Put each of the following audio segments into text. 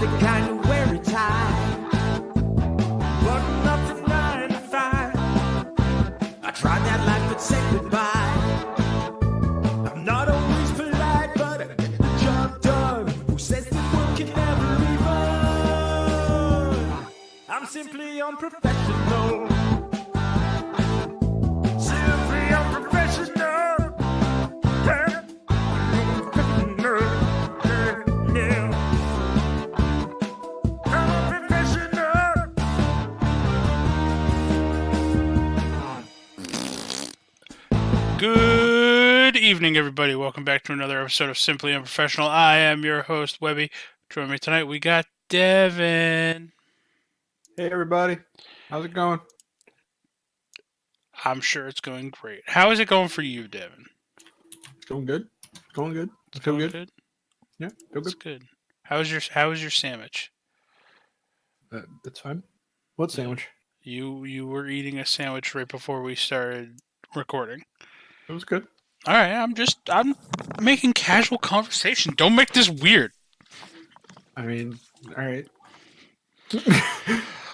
the kind of wear it tight. Button up from 9 to 5. I tried that life but said goodbye. I'm not always polite, but I get the job done. Who says the work can never be fun? I'm simply unprofessional. Simply unprofessional. Yeah. Unprofessional. Yeah. I'm unprofessional. Good evening, everybody. Welcome back to another episode of Simply Unprofessional. I am your host, Webby. Joining me tonight, we got Devin. Hey everybody, how's it going? I'm sure it's going great. How is it going for you, Devin? It's going good. It's going good. It's Feel going good. Yeah, feel It's good. good. How was your sandwich? That's fine. What sandwich? You were eating a sandwich right before we started recording. It was good. All right, I'm making casual conversation. Don't make this weird. I mean, all right.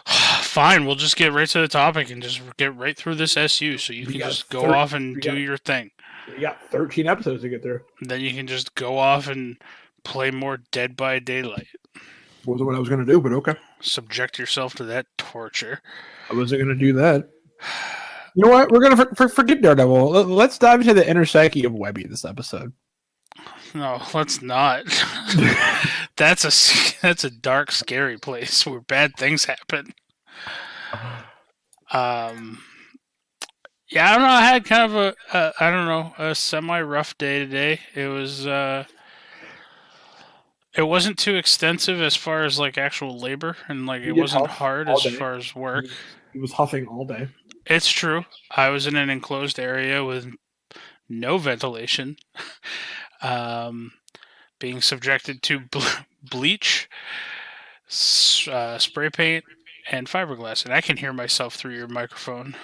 Fine, we'll just get right to the topic and just get right through this SU so you We can got just go 30 off and we do got- your thing. We got 13 episodes to get through. Then you can just go off and play more Dead by Daylight. Wasn't what I was gonna do, but okay. Subject yourself to that torture. I wasn't gonna do that. You know what? We're gonna forget Daredevil. Let's dive into the inner psyche of Webby this episode. No, let's not. That's a dark, scary place where bad things happen. Yeah, I don't know. I had kind of a semi-rough day today. It was it wasn't too extensive as far as like actual labor, and like You it did wasn't huff hard all as day. far as work. He was huffing all day. It's true. I was in an enclosed area with no ventilation, being subjected to bleach, spray paint, and fiberglass. And I can hear myself through your microphone.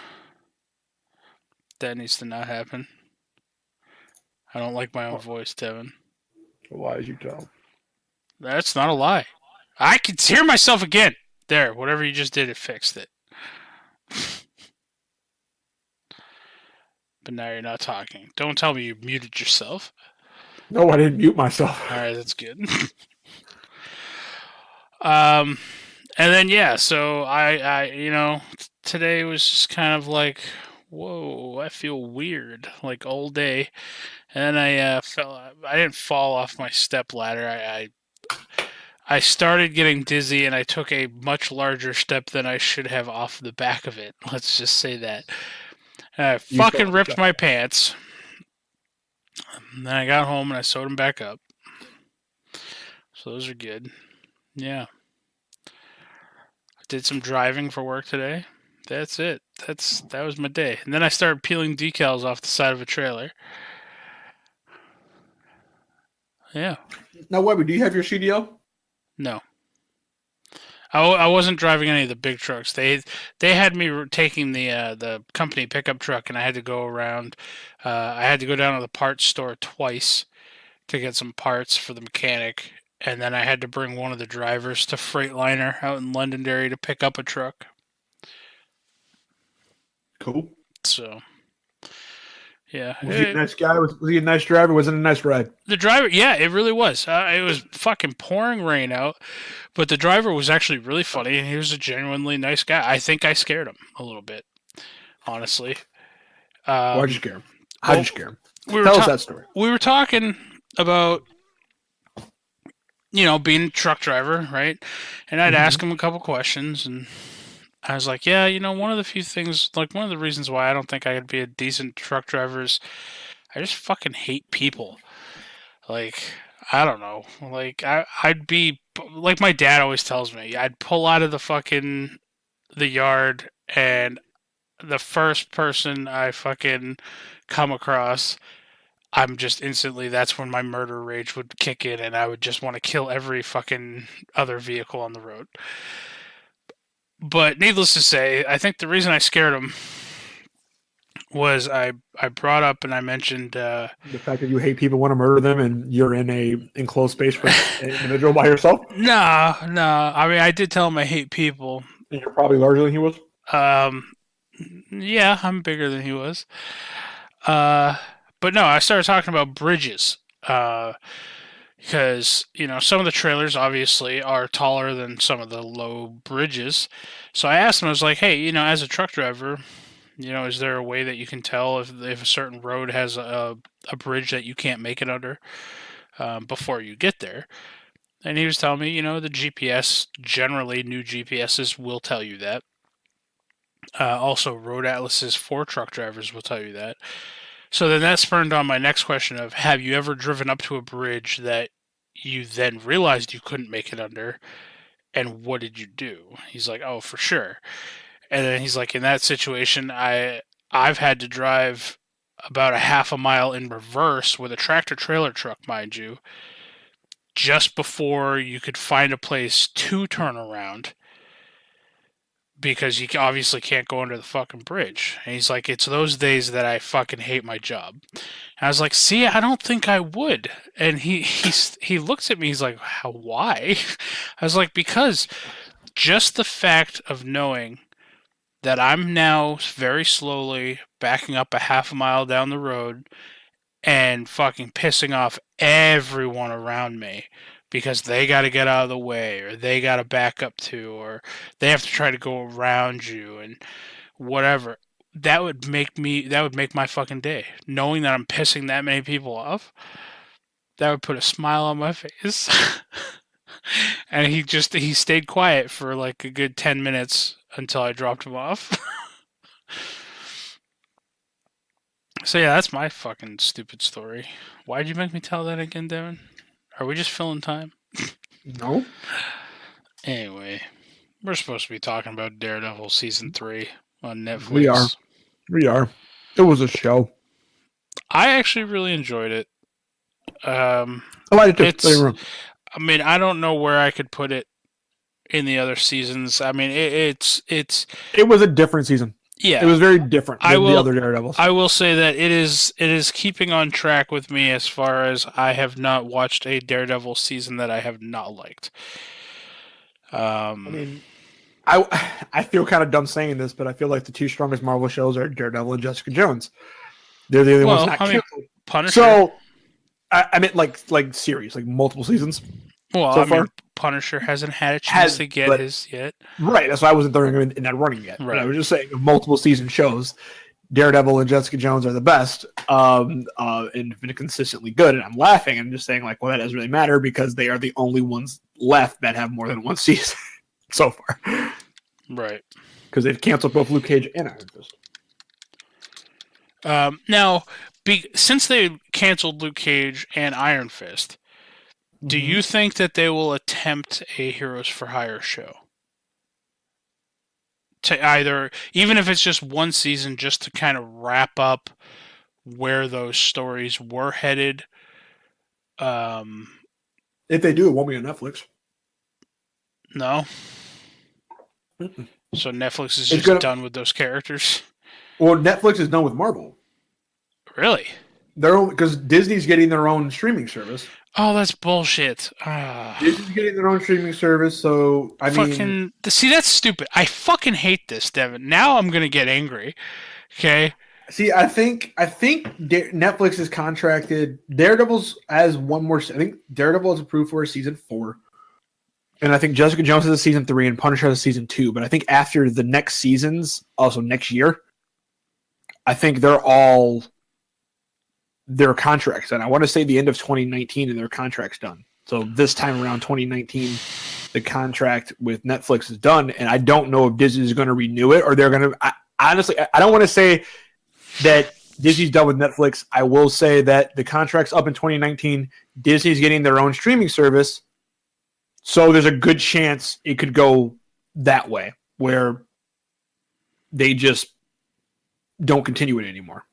That needs to not happen. I don't like my own voice, Devin. Why as you tell? That's not a lie. I can hear myself again. There, whatever you just did, it fixed it. But now you're not talking. Don't tell me you muted yourself. No, I didn't mute myself. All right, that's good. And then yeah, so I today was just kind of like, whoa, I feel weird, like all day, and I didn't fall off my step ladder. I started getting dizzy, and I took a much larger step than I should have off the back of it. Let's just say that. And I fucking ripped my pants. And then I got home and I sewed them back up. So those are good. Yeah. I did some driving for work today. That's it. That was my day. And then I started peeling decals off the side of a trailer. Yeah. Now, Webby, do you have your CDL? No. I wasn't driving any of the big trucks. They had me taking the company pickup truck, and I had to go around. I had to go down to the parts store twice to get some parts for the mechanic, and then I had to bring one of the drivers to Freightliner out in Londonderry to pick up a truck. Cool. So, yeah. Was he a nice guy? Was he a nice driver? Was it a nice ride? The driver, yeah, it really was. It was fucking pouring rain out, but the driver was actually really funny, and he was a genuinely nice guy. I think I scared him a little bit, honestly. Why'd you scare him? How'd you scare him? We Tell us that story. We were talking about, being a truck driver, right? And I'd ask him a couple questions, and I was like, yeah, one of the few things, like one of the reasons why I don't think I could be a decent truck driver is I just fucking hate people. Like, I don't know. Like, I'd be, like my dad always tells me, I'd pull out of the yard, and the first person I fucking come across, I'm just instantly, that's when my murder rage would kick in, and I would just want to kill every fucking other vehicle on the road. But needless to say, I think the reason I scared him was I brought up and I mentioned The fact that you hate people want to murder them and you're in a enclosed space with an individual by yourself, no. I mean, I did tell him I hate people. and you're probably larger than he was. Um, yeah, I'm bigger than he was. Uh, but no, I started talking about bridges. Because some of the trailers obviously are taller than some of the low bridges. So I asked him, I was like, hey, as a truck driver, is there a way that you can tell if a certain road has a bridge that you can't make it under before you get there? And he was telling me, the GPS, generally new GPSs will tell you that. Also, road atlases for truck drivers will tell you that. So then that spurned on my next question of, have you ever driven up to a bridge that you then realized you couldn't make it under, and what did you do? He's like, oh, for sure. And then he's like, in that situation, I've had to drive about a half a mile in reverse with a tractor trailer truck, mind you, just before you could find a place to turn around because you obviously can't go under the fucking bridge. And he's like, it's those days that I fucking hate my job. And I was like, see, I don't think I would. And he looks at me, he's like, why? I was like, because just the fact of knowing that I'm now very slowly backing up a half a mile down the road and fucking pissing off everyone around me because they got to get out of the way, or they got to back up to, or they have to try to go around you and whatever. That would make my fucking day. Knowing that I'm pissing that many people off, that would put a smile on my face. And he stayed quiet for like a good 10 minutes until I dropped him off. So yeah, that's my fucking stupid story. Why'd you make me tell that again, Devin? Are we just filling time? No. Anyway, we're supposed to be talking about Daredevil season 3 on Netflix. We are. It was a show. I actually really enjoyed it. I did too. I mean, I don't know where I could put it in the other seasons. I mean, it was a different season. Yeah, it was very different than the other Daredevils. I will say that it is keeping on track with me as far as I have not watched a Daredevil season that I have not liked. I mean, I feel kind of dumb saying this, but I feel like the two strongest Marvel shows are Daredevil and Jessica Jones. They're the only ones not canceled. Punisher. So I meant like series, like multiple seasons. Well, so far. Punisher hasn't had a chance to get his yet. Right, that's why I wasn't throwing him in that running yet. Right. But I was just saying, multiple season shows, Daredevil and Jessica Jones are the best, and have been consistently good. And I'm laughing and just saying, like, well, that doesn't really matter because they are the only ones left that have more than one season so far. Right. Because they've canceled both Luke Cage and Iron Fist. Now, since they canceled Luke Cage and Iron Fist, do you think that they will attempt a Heroes for Hire show? To either, even if it's just one season, just to kind of wrap up where those stories were headed. If they do, it won't be on Netflix. No. Mm-mm. So Netflix is just done with those characters? Well, Netflix is done with Marvel. Really? Because Disney's getting their own streaming service. Oh, that's bullshit. Disney's getting their own streaming service, so I mean... See, that's stupid. I fucking hate this, Devin. Now I'm going to get angry. Okay? See, I think Netflix is contracted. Daredevil's has one more... I think Daredevil is approved for a season 4. And I think Jessica Jones has a season 3 and Punisher has a season 2. But I think after the next seasons, also next year, I think they're all... their contracts, and I want to say the end of 2019 and their contract's done. So this time around 2019, the contract with Netflix is done, and I don't know if Disney is going to renew it or they're going to. Honestly, I don't want to say that Disney's done with Netflix. I will say that the contract's up in 2019. Disney's getting their own streaming service, so there's a good chance it could go that way, where they just don't continue it anymore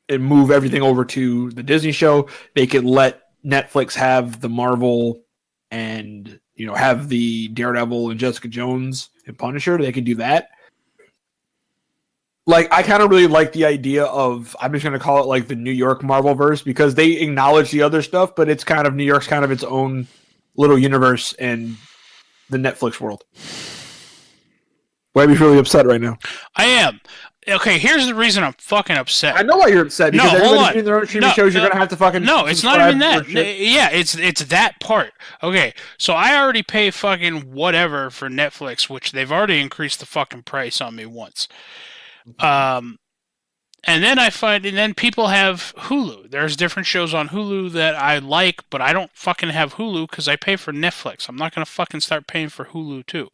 and move everything over to the Disney show. They could let Netflix have the Marvel and, have the Daredevil and Jessica Jones and Punisher. They could do that. Like, I kind of really like the idea of, I'm just going to call it like the New York Marvelverse, because they acknowledge the other stuff, but it's kind of, New York's kind of its own little universe in the Netflix world. Webby's really upset right now. I am. Okay, here's the reason I'm fucking upset. I know why you're upset, because everybody's doing their own streaming shows. You're going to have to fucking No, it's not even that. Yeah, it's that part. Okay, so I already pay fucking whatever for Netflix, which they've already increased the fucking price on me once. And then people have Hulu. There's different shows on Hulu that I like, but I don't fucking have Hulu because I pay for Netflix. I'm not going to fucking start paying for Hulu too.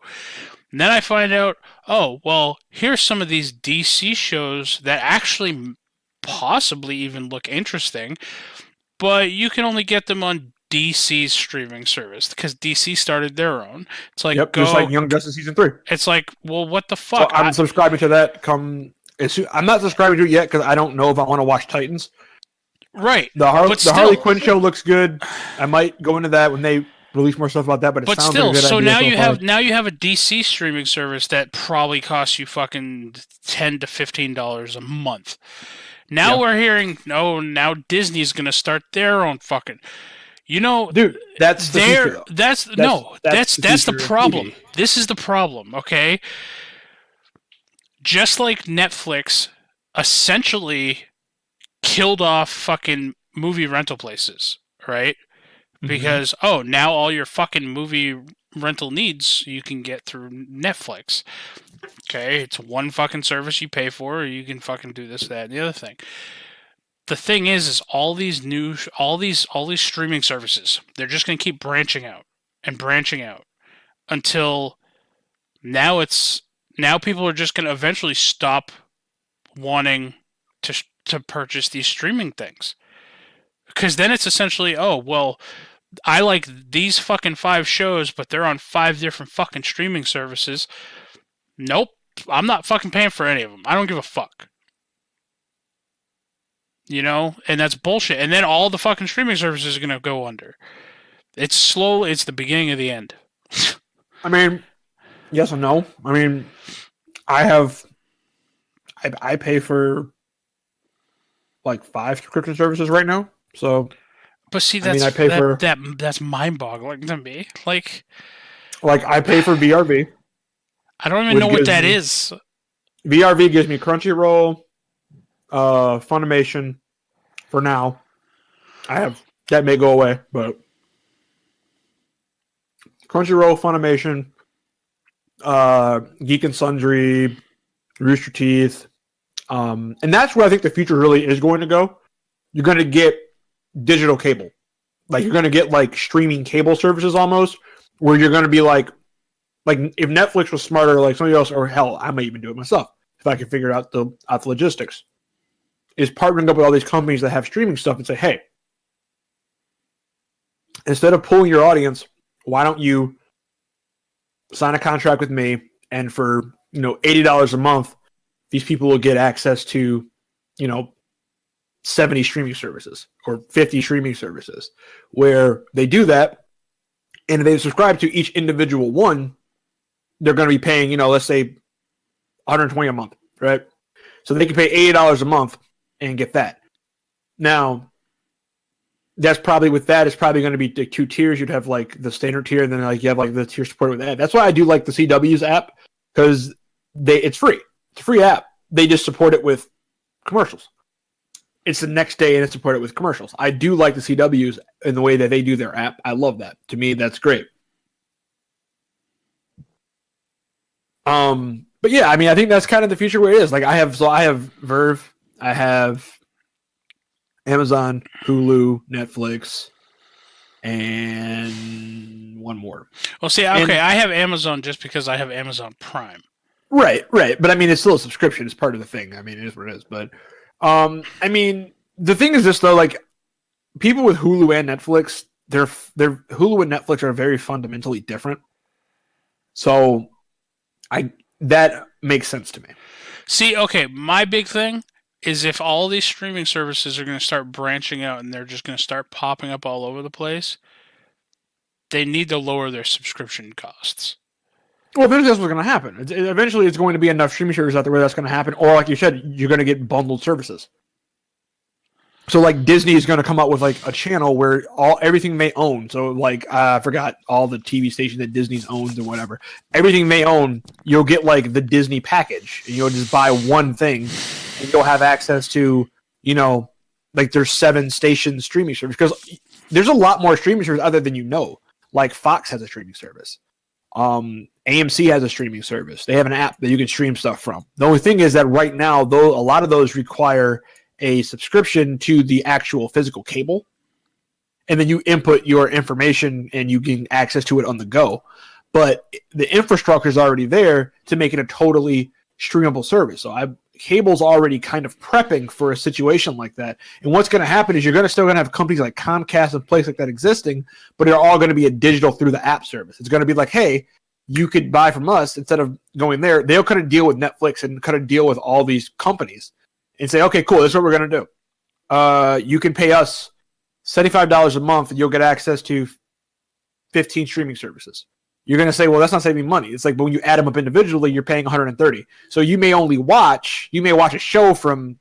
And then I find out, oh, well, here's some of these DC shows that actually possibly even look interesting, but you can only get them on DC's streaming service because DC started their own. It's like, just like Young Justice Season 3. It's like, well, what the fuck? So I'm subscribing to that. I'm not subscribing to it yet because I don't know if I want to watch Titans. Right. The Harley Quinn show looks good. I might go into that when they release more stuff about that. But sounds still, like a good so idea now you have a DC streaming service that probably costs you fucking $10 to $15 a month. Now we're hearing, now Disney's gonna start their own fucking. Dude, that's the future. That's the problem. This is the problem, okay? Just like Netflix essentially killed off fucking movie rental places, right? Mm-hmm. Because, now all your fucking movie rental needs you can get through Netflix. Okay, it's one fucking service you pay for, or you can fucking do this, that, and the other thing. The thing is all these streaming services, they're just going to keep branching out until now people are just going to eventually stop wanting to purchase these streaming things. Because then it's essentially, I like these fucking 5 shows, but they're on 5 different fucking streaming services. Nope, I'm not fucking paying for any of them. I don't give a fuck. And that's bullshit. And then all the fucking streaming services are going to go under. It's slow. It's the beginning of the end. I mean, yes and no. I mean, I pay for like 5 subscription services right now. So, but see, that's that's mind-boggling to me. Like I pay for VRV. I don't even know what that is. VRV gives me Crunchyroll, Funimation. For now, that may go away, but Crunchyroll, Funimation, Geek and Sundry, Rooster Teeth, and that's where I think the future really is going to go. You're going to get digital cable, like you're going to get like streaming cable services almost, where you're going to be like if Netflix was smarter, like somebody else, or hell, I might even do it myself if I can figure out the logistics. Is partnering up with all these companies that have streaming stuff and say, hey, instead of pulling your audience, why don't you sign a contract with me, and for $80 a month, these people will get access to 70 streaming services or 50 streaming services, where they do that, and if they subscribe to each individual one, they're going to be paying let's say $120 a month, right? So they can pay $80 a month and get that. Now, it's probably going to be the 2 tiers. You'd have like the standard tier, and then like you have like the tier support with that. That's why I do like the CW's app, because it's free. It's a free app. They just support it with commercials. It's the next day, and it's supported with commercials. I do like the CW's in the way that they do their app. I love that. To me, that's great. But yeah, I mean, I think that's kind of the future where it is. Like I have Verve. I have Amazon, Hulu, Netflix, and one more. Well, see, okay, I have Amazon just because I have Amazon Prime. Right. But I mean, it's still a subscription. It's part of the thing. I mean, it is what it is. But, I mean, the thing is this, though, like, people with Hulu and Netflix, their Hulu and Netflix are very fundamentally different. So, that makes sense to me. See, okay, my big thing is if all these streaming services are going to start branching out and they're just going to start popping up all over the place, they need to lower their subscription costs. Well, eventually that's what's going to happen. Eventually it's going to be enough streaming services out there where that's going to happen. Or like you said, you're going to get bundled services. So like Disney is going to come out with like a channel where everything they own. So like I forgot all the TV stations that Disney's owns or whatever. Everything they own, you'll get like the Disney package, and you'll just buy one thing, and you'll have access to, you know, like there's 7 station streaming service, because there's a lot more streaming service other than you know. Like Fox has a streaming service. AMC has a streaming service. They have an app that you can stream stuff from. The only thing is that right now, though, a lot of those require a subscription to the actual physical cable, and then you input your information and you gain access to it on the go. But the infrastructure is already there to make it a totally streamable service. So cable's already kind of prepping for a situation like that. And what's going to happen is you're still going to have companies like Comcast and places like that existing, but they're all going to be a digital through the app service. It's going to be like, hey, you could buy from us instead of going there. They'll kind of deal with Netflix and kind of deal with all these companies and say, okay, cool, this is what we're going to do. You can pay us $75 a month and you'll get access to 15 streaming services. You're going to say, well, that's not saving money. It's like, but when you add them up individually, you're paying 130. So you may watch a show from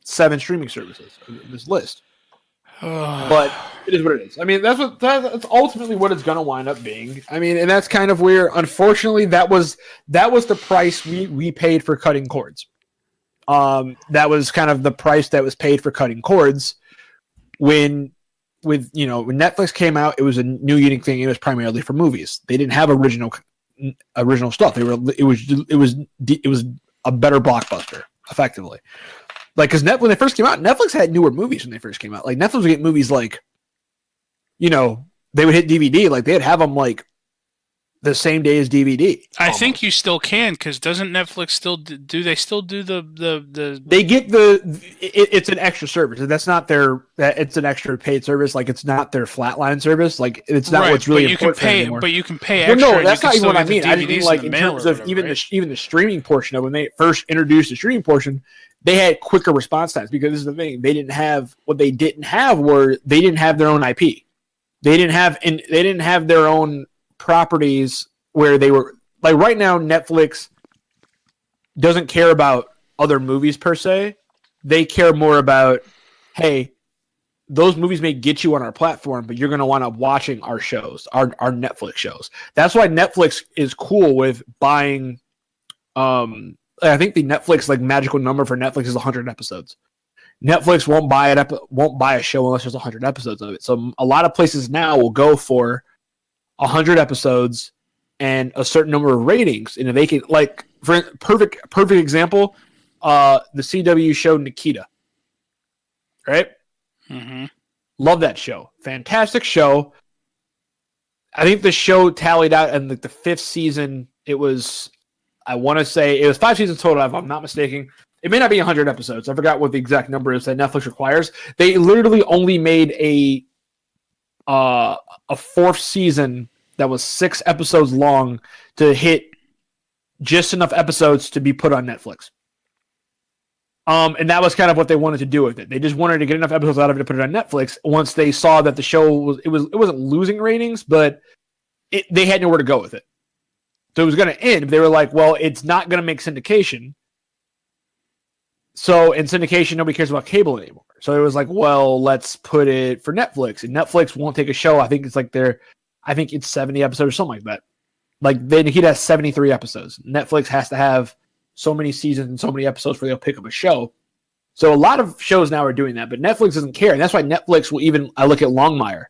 7 streaming services in this list. But it is what it is. I mean, that's ultimately what it's going to wind up being. I mean, and that's kind of where, unfortunately, that was the price we paid for cutting cords. That was kind of the price that was paid for cutting cords when Netflix came out. It was a new unique thing. It was primarily for movies. They didn't have original stuff. It was a better blockbuster, effectively. Like, because when they first came out, Netflix had newer movies when they first came out. Like, Netflix would get movies like, they would hit DVD. Like, they'd have them like the same day as DVD. I think you still can, because doesn't Netflix still do they still do the They get it's an extra service. That's not it's an extra paid service. Like, it's not their flatline service. Like, it's not what's really important anymore. But you can pay extra. Well, no, that's not even what I mean. I didn't mean, like, in terms of even the streaming portion of when they first introduced the streaming portion, they had quicker response times, because this is the thing. They didn't have they didn't have their own IP. They didn't have their own properties where they were like, right now Netflix doesn't care about other movies per se. They care more about, hey, those movies may get you on our platform, but you're going to want to watching our shows, our Netflix shows. That's why Netflix is cool with buying. I think the Netflix magical number for Netflix is 100 episodes. Netflix won't buy a show unless there's 100 episodes of it. So a lot of places now will go for 100 episodes and a certain number of ratings, and if they can, like, for perfect example, the CW show Nikita, right? Mm-hmm. Love that show, fantastic show. I think the show tallied out in the 5th season. It was, I want to say, it was 5 seasons total, if I'm not mistaken. It may not be 100 episodes. I forgot what the exact number is that Netflix requires. They literally only made a 4th season that was 6 episodes long to hit just enough episodes to be put on Netflix. And that was kind of what they wanted to do with it. They just wanted to get enough episodes out of it to put it on Netflix. Once they saw that the show it wasn't losing ratings, but they had nowhere to go with it. So it was going to end. They were like, well, it's not going to make syndication. So in syndication, nobody cares about cable anymore. So it was like, well, let's put it for Netflix. And Netflix won't take a show. I think it's 70 episodes or something like that. Like, Nikita has 73 episodes. Netflix has to have so many seasons and so many episodes before they'll pick up a show. So a lot of shows now are doing that, but Netflix doesn't care. And that's why Netflix will even, I look at Longmire.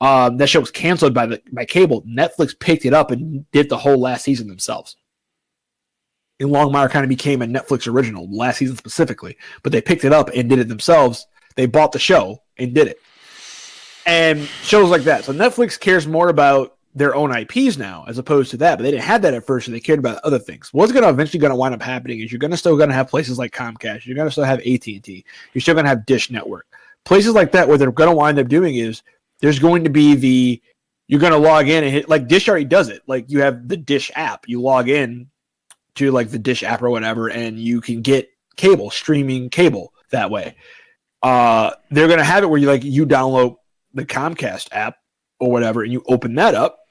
That show was canceled by cable. Netflix picked it up and did the whole last season themselves. And Longmire kind of became a Netflix original, last season specifically. But they picked it up and did it themselves. They bought the show and did it. And shows like that. So Netflix cares more about their own IPs now as opposed to that. But they didn't have that at first, and they cared about other things. What's eventually going to wind up happening is you're still going to have places like Comcast. You're going to still have AT&T. You're still going to have Dish Network. Places like that where they're going to wind up doing is there's going to be you're going to log in and hit, like Dish already does it. Like, you have the Dish app. You log in to like the Dish app or whatever, and you can get streaming cable that way. They're going to have it where you download the Comcast app or whatever, and you open that up,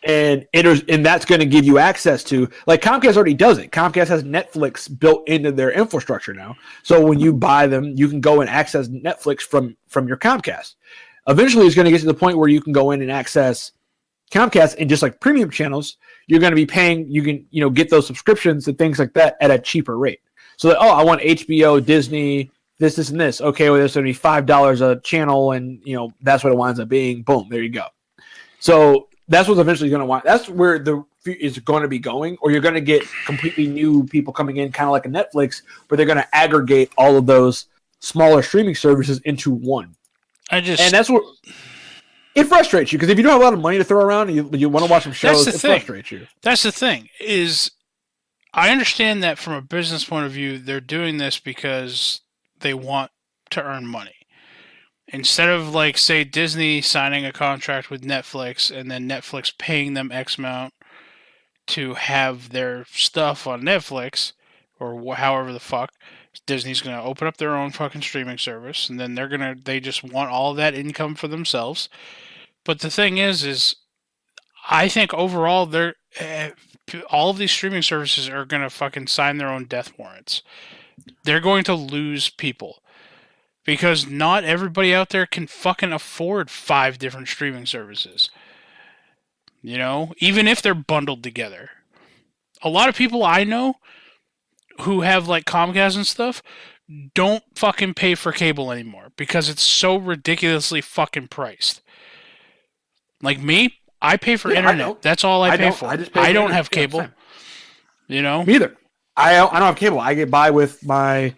and that's going to give you access to, like, Comcast already does it. Comcast has Netflix built into their infrastructure now. So when you buy them, you can go and access Netflix from your Comcast. Eventually, it's going to get to the point where you can go in and access Comcast, and just like premium channels, you're going to be paying. You can get those subscriptions and things like that at a cheaper rate. So that, I want HBO, Disney, this, and this. Okay, well, there's going to be $5 a channel, and that's what it winds up being. Boom, there you go. So that's what's eventually going to want. That's where is going to be going, or you're going to get completely new people coming in, kind of like a Netflix, where they're going to aggregate all of those smaller streaming services into one. And that's what it frustrates you, because if you don't have a lot of money to throw around and you want to watch some shows, it frustrates you. That's the thing. Is I understand that from a business point of view, they're doing this because they want to earn money. Instead of, like, say, Disney signing a contract with Netflix and then Netflix paying them X amount to have their stuff on Netflix, or however the fuck, Disney's going to open up their own fucking streaming service, and then they just want all of that income for themselves. But the thing is I think overall all of these streaming services are going to fucking sign their own death warrants. They're going to lose people. Because not everybody out there can fucking afford 5 different streaming services. Even if they're bundled together. A lot of people I know who have, like, Comcast and stuff don't fucking pay for cable anymore because it's so ridiculously fucking priced. Like me, I pay for internet. That's all I pay for. I don't have cable. Me either. I don't have cable. I get by with Netflix.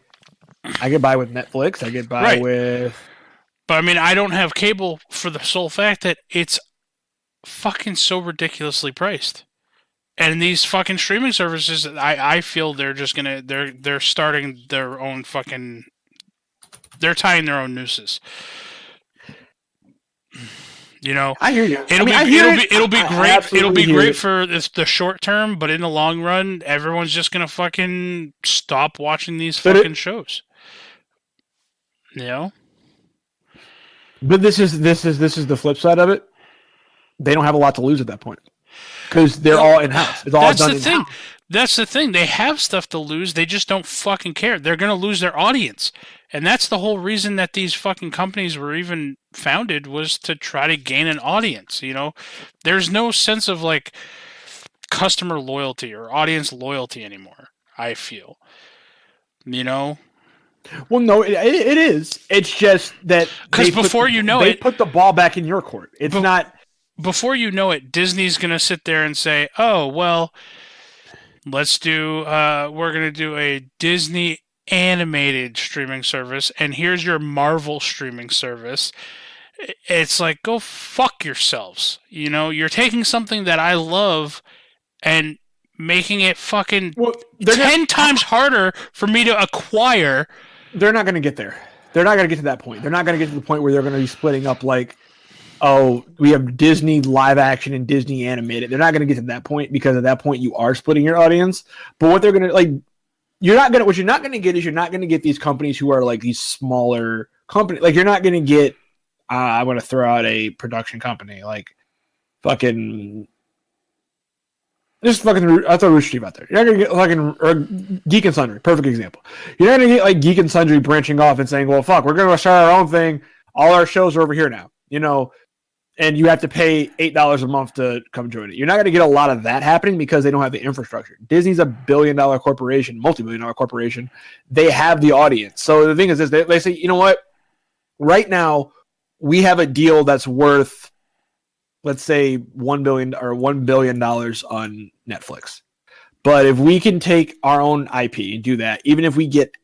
I get by with. But I mean, I don't have cable for the sole fact that it's fucking so ridiculously priced. And these fucking streaming services, I feel they're just gonna they're starting their own fucking. They're tying their own nooses. I hear you. It'll be great. It'll be great for the short term, but in the long run, everyone's just gonna fucking stop watching these fucking shows. But this is the flip side of it. They don't have a lot to lose at that point because they're all in house. It's all done in house. That's the thing. They have stuff to lose. They just don't fucking care. They're gonna lose their audience, and that's the whole reason that these fucking companies were even founded, was to try to gain an audience. There's no sense of, like, customer loyalty or audience loyalty anymore, I feel. Well, no, it is. It's just that because they put the ball back in your court. It's not. Before you know it, Disney's gonna sit there and say, "Oh, well, let's do. We're gonna do a Disney animated streaming service, and here's your Marvel streaming service." It's like, go fuck yourselves. You're taking something that I love and making it fucking 10 times harder for me to acquire. They're not going to get there. They're not going to get to that point. They're not going to get to the point where they're going to be splitting up, like, we have Disney live action and Disney animated. They're not going to get to that point, because at that point you are splitting your audience. But what they're going to, like, what you're not going to get is, you're not going to get these companies who are, like, these smaller companies. Like, you're not going to get, I want to throw out a production company, like, fucking. I throw Rooster Teeth out there. You're not going to get fucking Geek and Sundry. Perfect example. You're not going to get, like, Geek and Sundry branching off and saying, well, fuck, we're going to start our own thing. All our shows are over here now, and you have to pay $8 a month to come join it. You're not going to get a lot of that happening because they don't have the infrastructure. Disney's a billion-dollar corporation, multi-billion-dollar corporation. They have the audience. So the thing is this, they say, you know what? Right now, we have a deal that's worth, let's say, $1 billion on Netflix. But if we can take our own IP and do that, even if we get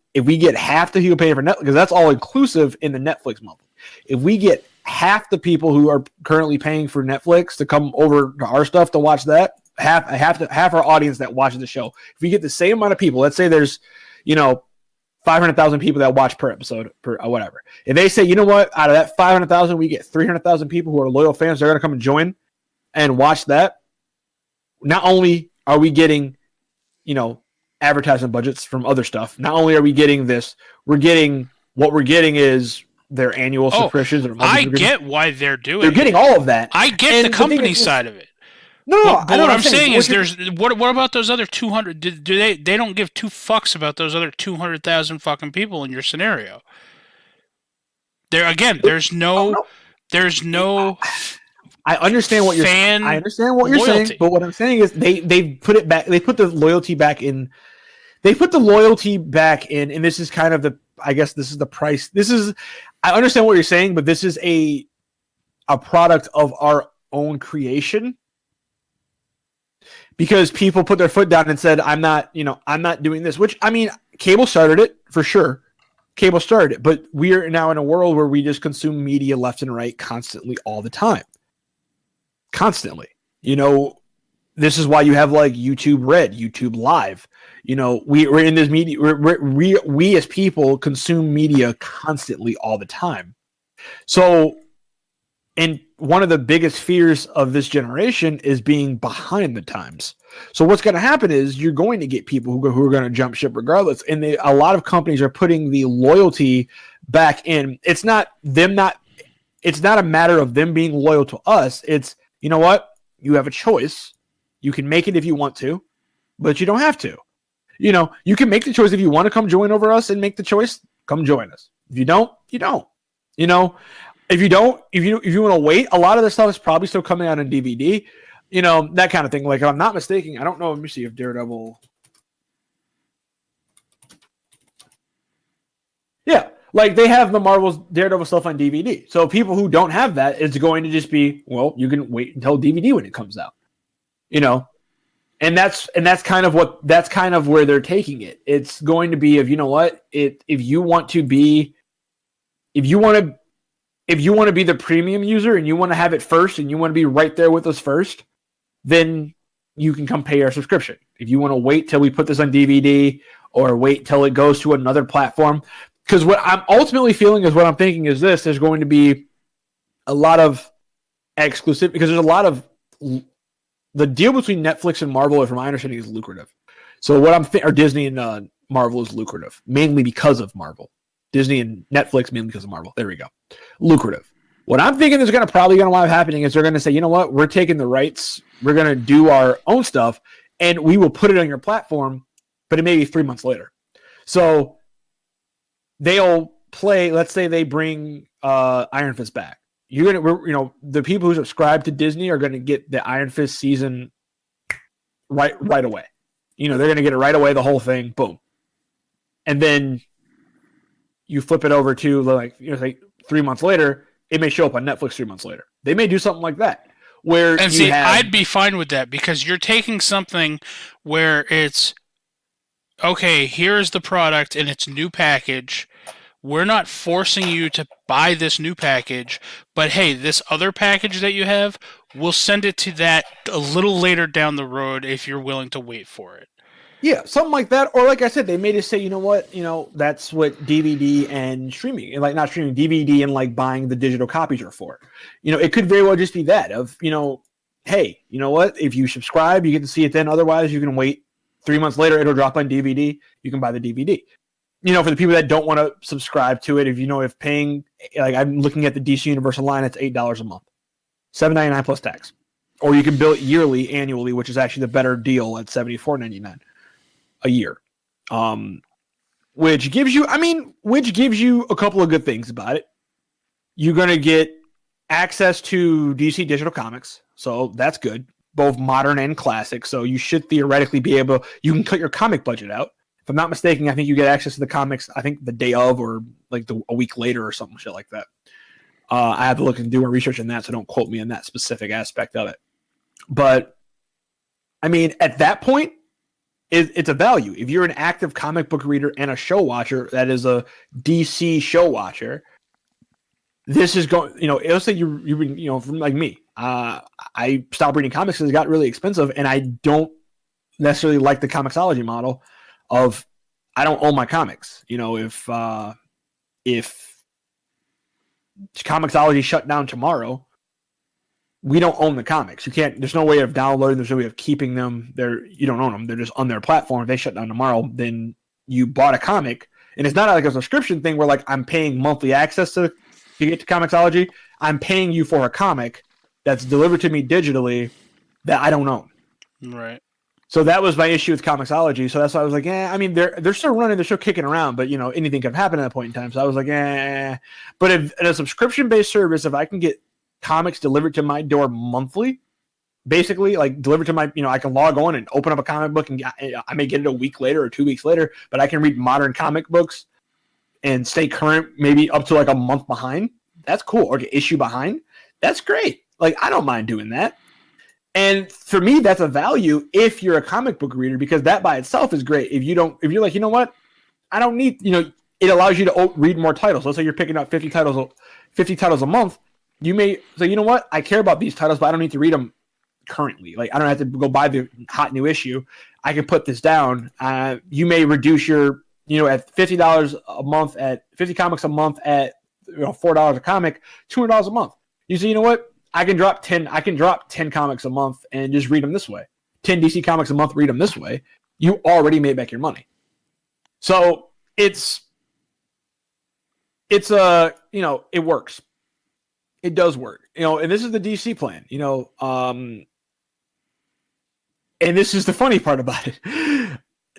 half the people paying for Netflix, because that's all inclusive in the Netflix monthly. If we get half the people who are currently paying for Netflix to come over to our stuff to watch that, half our audience that watches the show, if we get the same amount of people, let's say there's 500,000 people that watch per episode, per whatever. If they say, you know what, out of that 500,000, we get 300,000 people who are loyal fans, they're going to come and join and watch that. Not only are we getting, advertising budgets from other stuff, not only are we getting this, what we're getting is their annual subscriptions. I get why they're doing it. They're getting all of that. I get the company side of it. No, But I know what what I'm saying is, What what about those other 200? Do they don't give two fucks about those other 200,000 fucking people in your scenario? There again, oh no, there's no I understand what I fan understand what you're saying, loyalty. but what I'm saying is they put it back. They put the loyalty back in. They put the loyalty back in, and this is kind of the. I guess this is the price. This is. I understand what you're saying, but this is a product of our own creation, because people put their foot down and said, I'm not doing this, which, I mean, cable started it for sure. Cable started it, but we're now in a world where we just consume media left and right constantly all the time. Constantly. This is why you have like YouTube Red, YouTube Live. We're in this media. We as people consume media constantly all the time. So, and one of the biggest fears of this generation is being behind the times. So what's going to happen is you're going to get people who are going to jump ship regardless. And a lot of companies are putting the loyalty back in. It's not a matter of them being loyal to us. It's, you know what? You have a choice. You can make it if you want to, but you don't have to. You can make the choice if you want to come join over us and make the choice, come join us. If you don't, you don't. If you want to wait, a lot of this stuff is probably still coming out on DVD, that kind of thing. Like, if I'm not mistaken, I don't know. Let me see if Daredevil. Yeah, like they have the Marvel's Daredevil stuff on DVD. So people who don't have that, it's going to just be, well, you can wait until DVD when it comes out, and that's kind of where they're taking it. It's going to be if you want to be the premium user and you want to have it first and you want to be right there with us first, then you can come pay our subscription. If you want to wait till we put this on DVD or wait till it goes to another platform, because what I'm ultimately feeling is what I'm thinking is this: there's going to be a lot of exclusive, because there's a lot of the deal between Netflix and Marvel, from my understanding, is lucrative. So what or Disney and Marvel is lucrative, mainly because of Marvel. Disney and Netflix mainly because of Marvel. There we go. Lucrative. What I'm thinking is probably going to wind up happening is they're going to say, you know what, we're taking the rights, we're going to do our own stuff, and we will put it on your platform, but it may be 3 months later. So they'll play. Let's say they bring Iron Fist back. The people who subscribe to Disney are going to get the Iron Fist season right away. They're going to get it right away, the whole thing, boom, and then you flip it over to like 3 months later, it may show up on Netflix 3 months later. They may do something like that. I'd be fine with that, because you're taking something where it's, okay, here's the product in its new package. We're not forcing you to buy this new package, but hey, this other package that you have, we'll send it to that a little later down the road if you're willing to wait for it. Yeah, something like that. Or like I said, they may just say, you know what, that's what DVD and streaming, and like not streaming, DVD and like buying the digital copies are for. It could very well just be that of, hey, you know what, if you subscribe, you get to see it then. Otherwise, you can wait 3 months later, it'll drop on DVD. You can buy the DVD. For the people that don't want to subscribe to it, if paying, like I'm looking at the DC Universal line, it's $8 a month, $7.99 plus tax. Or you can bill it annually, which is actually the better deal at $74.99. a year, which gives you a couple of good things about it. You're going to get access to DC digital comics, so that's good, both modern and classic. So you should theoretically be able, you can cut your comic budget out. If I'm not mistaken, I think you get access to the comics, I think the day of, or like a week later or something shit like that. I have to look and do more research on that, so don't quote me on that specific aspect of it. But I mean, at that point, it's a value. If you're an active comic book reader and a show watcher, that is a DC show watcher, this is going, let's say you've been, from like me, I stopped reading comics because it got really expensive, and I don't necessarily like the Comixology model of, I don't own my comics. If Comixology shut down tomorrow, we don't own the comics. You can't. There's no way of downloading. There's no way of keeping them. You don't own them. They're just on their platform. If they shut down tomorrow, then you bought a comic, and it's not like a subscription thing where like I'm paying monthly access to get to Comixology. I'm paying you for a comic that's delivered to me digitally, that I don't own. Right. So that was my issue with Comixology. So that's why I was like, I mean, they're still running, they're still kicking around, but anything could happen at that point in time. So I was like, But if in a subscription-based service, if I can get comics delivered to my door monthly, basically like delivered to my, I can log on and open up a comic book and I may get it a week later or 2 weeks later, but I can read modern comic books and stay current, maybe up to like a month behind. That's cool. Or get issue behind. That's great. Like, I don't mind doing that. And for me, that's a value if you're a comic book reader, because that by itself is great. If you're like, you know what, I don't need, it allows you to read more titles. Let's say you're picking up 50 titles a month. You may say, you know what, I care about these titles, but I don't need to read them currently. Like, I don't have to go buy the hot new issue. I can put this down. You may reduce your, at $50 a month, at 50 comics a month, at $4 a comic, $200 a month. You say, you know what, I can drop 10 comics a month and just read them this way. 10 DC comics a month, read them this way. You already made back your money. So it works. It does work. And this is the DC plan, and this is the funny part about it.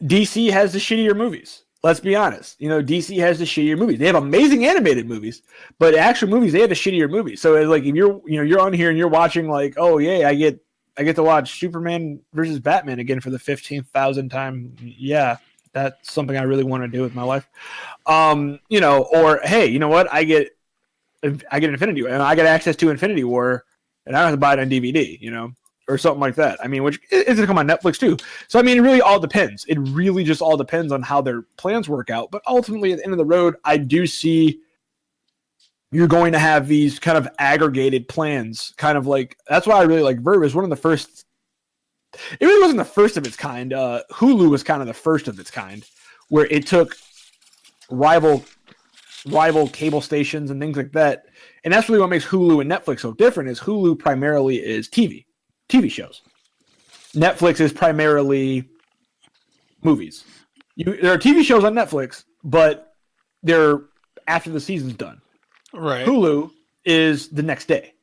DC has the shittier movies. Let's be honest. DC has the shittier movies. They have amazing animated movies, but actual movies, they have the shittier movies. So it's like, if you're on here and you're watching like, oh yeah, I get to watch Superman versus Batman again for the 15,000th time. Yeah, that's something I really want to do with my life. Or hey, you know what? I get Infinity War and I get access to Infinity War and I don't have to buy it on DVD, or something like that. I mean, which is going to come on Netflix too. So, I mean, it really all depends. It really just all depends on how their plans work out. But ultimately, at the end of the road, I do see you're going to have these kind of aggregated plans. Kind of like, that's why I really like Verve. Is one of the first. It really wasn't the first of its kind. Hulu was kind of the first of its kind, where it took rival cable stations and things like that. And that's really what makes Hulu and Netflix so different. Is Hulu primarily is TV shows. Netflix is primarily movies. There are TV shows on Netflix, but they're after the season's done. Right. Hulu is the next day.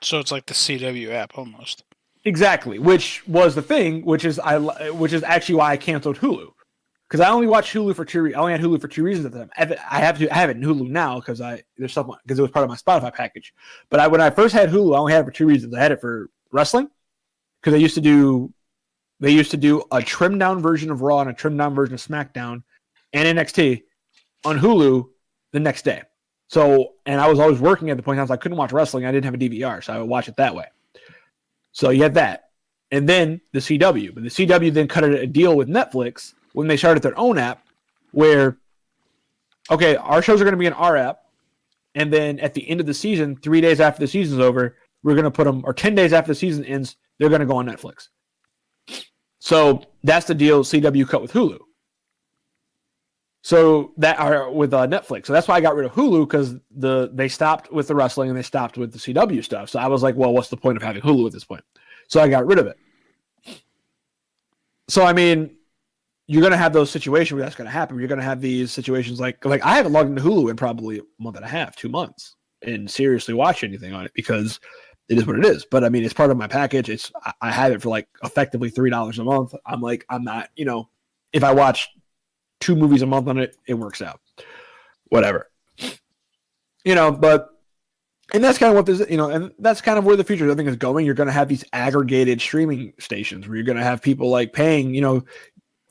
So it's like the CW app almost. Exactly, which was the thing, which is actually why I canceled Hulu. Because I only watched Hulu for two. I only had Hulu for 2 reasons at the time. I have it in Hulu now because it was part of my Spotify package. But when I first had Hulu, I only had it for 2 reasons. I had it for wrestling because they used to do a trimmed down version of Raw and a trimmed down version of SmackDown and NXT on Hulu the next day. So, and I was always working at the point in time I couldn't watch wrestling. I didn't have a DVR, so I would watch it that way. So you had that, and then the CW. But the CW then cut a deal with Netflix when they started their own app where, okay, our shows are going to be in our app, and then at the end of the season, 3 days after the season's over, we're going to put them, or 10 days after the season ends, they're going to go on Netflix. So that's the deal CW cut with Hulu. So that are with Netflix. So that's why I got rid of Hulu, because they stopped with the wrestling and they stopped with the CW stuff. So I was like, well, what's the point of having Hulu at this point? So I got rid of it. So, I mean, you're going to have those situations where that's going to happen. You're going to have these situations like I haven't logged into Hulu in probably a month and a half, 2 months, and seriously watch anything on it because it is what it is. But I mean, it's part of my package. I have it for like effectively $3 a month. I'm not, if I watch 2 movies a month on it, it works out. Whatever. And that's kind of what this, and that's kind of where the future, I think, is going. You're going to have these aggregated streaming stations where you're going to have people like paying,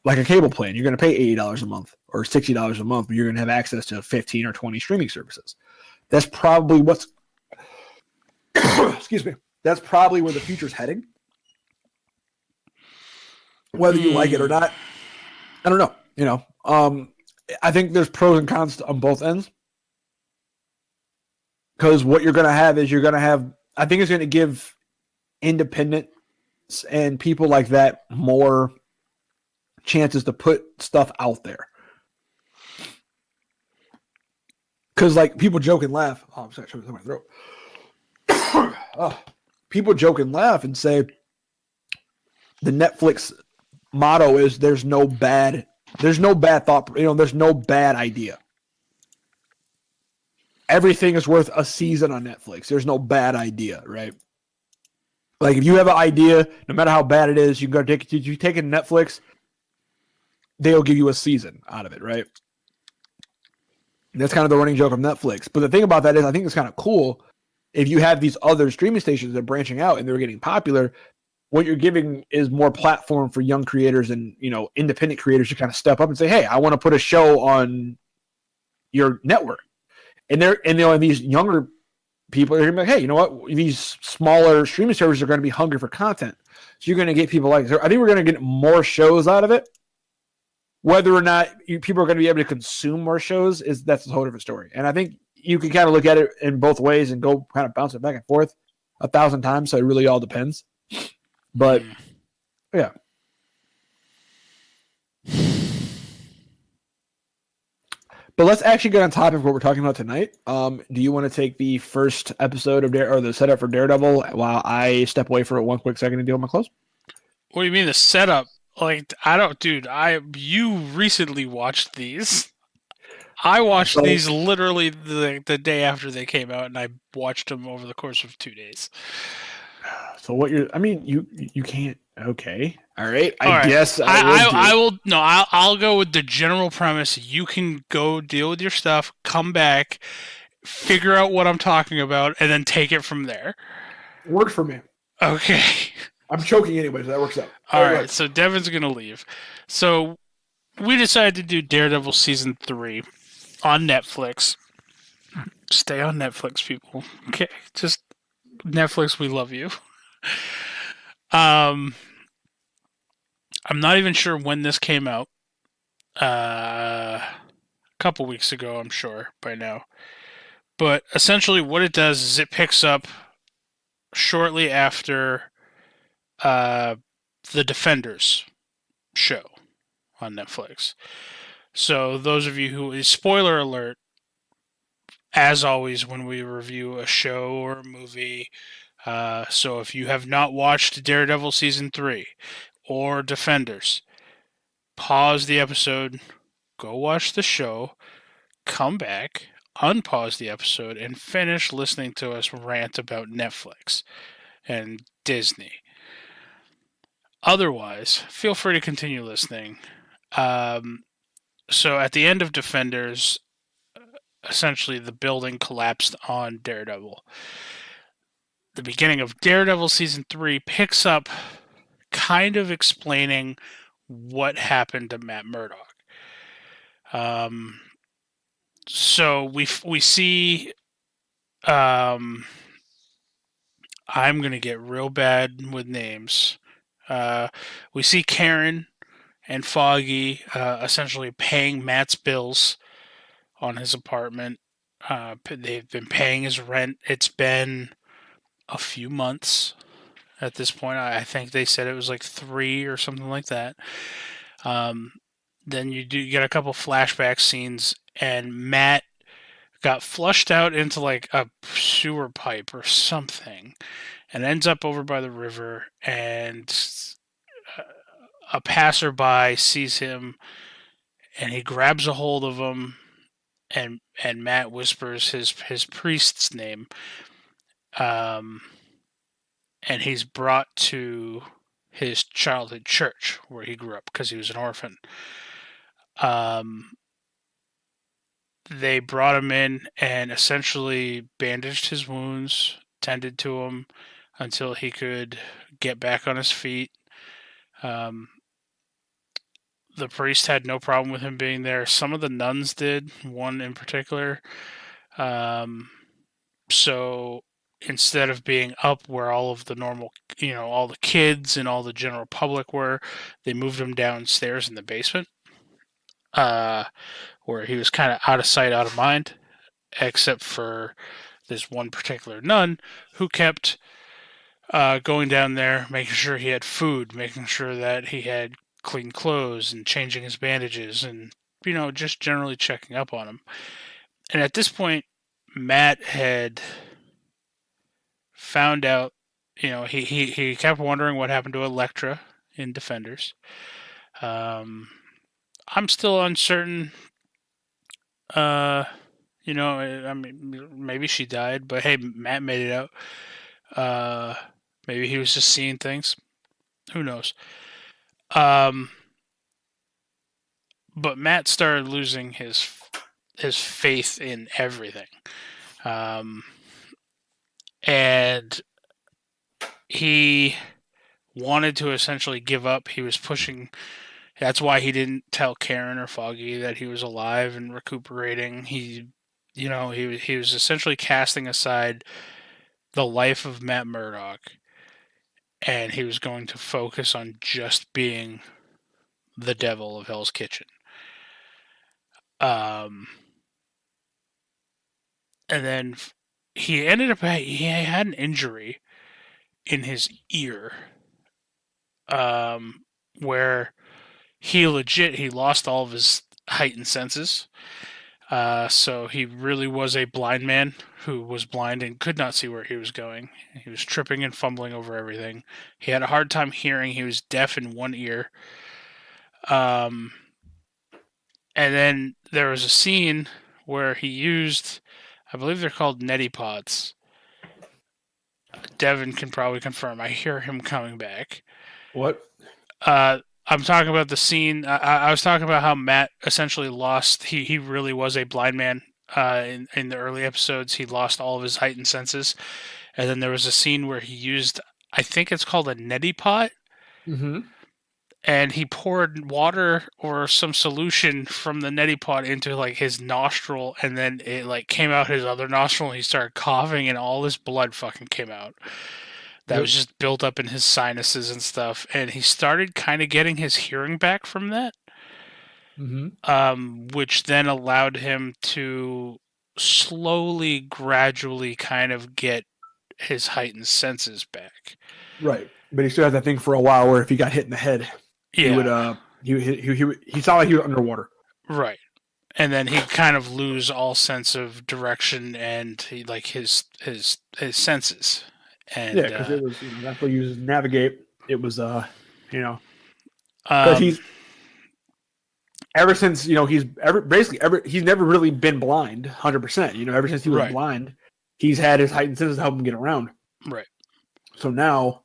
like a cable plan. You're going to pay $80 a month or $60 a month, but you're going to have access to 15 or 20 streaming services. That's probably excuse me. That's probably where the future's heading. Whether you like it or not, I don't know. I think there's pros and cons on both ends. Because what you're going to have is I think it's going to give independents and people like that more chances to put stuff out there. Because like people joke and laugh. Oh, I'm sorry, I'm in my throat. People joke and laugh and say the Netflix motto is there's no bad thought, there's no bad idea. Everything is worth a season on Netflix. There's no bad idea, right? Like if you have an idea, no matter how bad it is, you can go take it. You take it to Netflix, they'll give you a season out of it, right? And that's kind of the running joke of Netflix. But the thing about that is, I think it's kind of cool if you have these other streaming stations that are branching out and they're getting popular. What you're giving is more platform for young creators and independent creators to kind of step up and say, "Hey, I want to put a show on your network." And these younger people are going to be like, "Hey, you know what? These smaller streaming services are going to be hungry for content, so you're going to get people like." So I think we're going to get more shows out of it. Whether or not people are going to be able to consume more shows that's a whole different story. And I think you can kind of look at it in both ways and go kind of bounce it back and forth 1,000 times. So it really all depends. But yeah. But let's actually get on topic of what we're talking about tonight. Do you want to take the first episode of or the setup for Daredevil while I step away for 1 quick second and deal with my clothes? What do you mean the setup? Like, I don't, dude. You recently watched these. I watched these literally the day after they came out, and I watched them over the course of 2 days. So you can't. Okay, all right. All right. Guess I will. No, I'll go with the general premise. You can go deal with your stuff, come back, figure out what I'm talking about, and then take it from there. Works for me. Okay. I'm choking anyway, so that works out. All right, so Devin's going to leave. So we decided to do Daredevil Season 3 on Netflix. Stay on Netflix, people. Okay, just Netflix, we love you. I'm not even sure when this came out. A couple weeks ago, I'm sure, by now. But essentially what it does is it picks up shortly after the Defenders show on Netflix. So those of you who, spoiler alert, as always when we review a show or a movie, so if you have not watched Daredevil Season 3 or Defenders, pause the episode, go watch the show, come back, unpause the episode, and finish listening to us rant about Netflix and Disney. Otherwise, feel free to continue listening. So at the end of Defenders, essentially the building collapsed on Daredevil. The beginning of Daredevil Season 3 picks up kind of explaining what happened to Matt Murdock. So we see I'm going to get real bad with names. We see Karen and Foggy essentially paying Matt's bills on his apartment. They've been paying his rent. It's been a few months at this point. I think they said it was like 3 or something like that. Then you get a couple flashback scenes, and Matt got flushed out into like a sewer pipe or something, and ends up over by the river, and a passerby sees him, and he grabs a hold of him, and Matt whispers his priest's name, and he's brought to his childhood church where he grew up because he was an orphan. They brought him in and essentially bandaged his wounds, tended to him until he could get back on his feet. The priest had no problem with him being there. Some of the nuns did, one in particular. So instead of being up where all of the normal, all the kids and all the general public were, they moved him downstairs in the basement, where he was kind of out of sight, out of mind, except for this one particular nun who kept going down there, making sure he had food, making sure that he had clean clothes, and changing his bandages, and just generally checking up on him. And at this point, Matt had found out, he kept wondering what happened to Elektra in Defenders. I'm still uncertain. I mean, maybe she died, but hey, Matt made it out. Maybe he was just seeing things. Who knows? Um, but Matt started losing his faith in everything, um, and he wanted to essentially give up. He was pushing. That's why he didn't tell Karen or Foggy that he was alive and recuperating. He was essentially casting aside the life of Matt Murdock, and he was going to focus on just being the devil of Hell's Kitchen. And then he ended up he had an injury in his ear, where he lost all of his heightened senses. So he really was a blind man who was blind and could not see where he was going. He was tripping and fumbling over everything. He had a hard time hearing. He was deaf in one ear. And then there was a scene where he used, I believe they're called neti pots. Devin can probably confirm. I hear him coming back. What? I'm talking about the scene. I was talking about how Matt essentially lost. He really was a blind man. In the early episodes, he lost all of his heightened senses, and then there was a scene where he used, I think it's called a neti pot, and he poured water or some solution from the neti pot into like his nostril, and then it like came out his other nostril, and he started coughing, and all this blood fucking came out. That was just built up in his sinuses and stuff, and he started kind of getting his hearing back from that, which then allowed him to slowly, gradually kind of get his heightened senses back. Right, but he still had that thing for a while where if he got hit in the head, he would he saw like he was underwater. Right. And then he'd kind of lose all sense of direction and his senses. And, yeah, because it was that's what he uses to navigate. It was because he's ever since he's never really been blind 100%. Ever since he was blind, he's had his heightened senses to help him get around. Right. So now,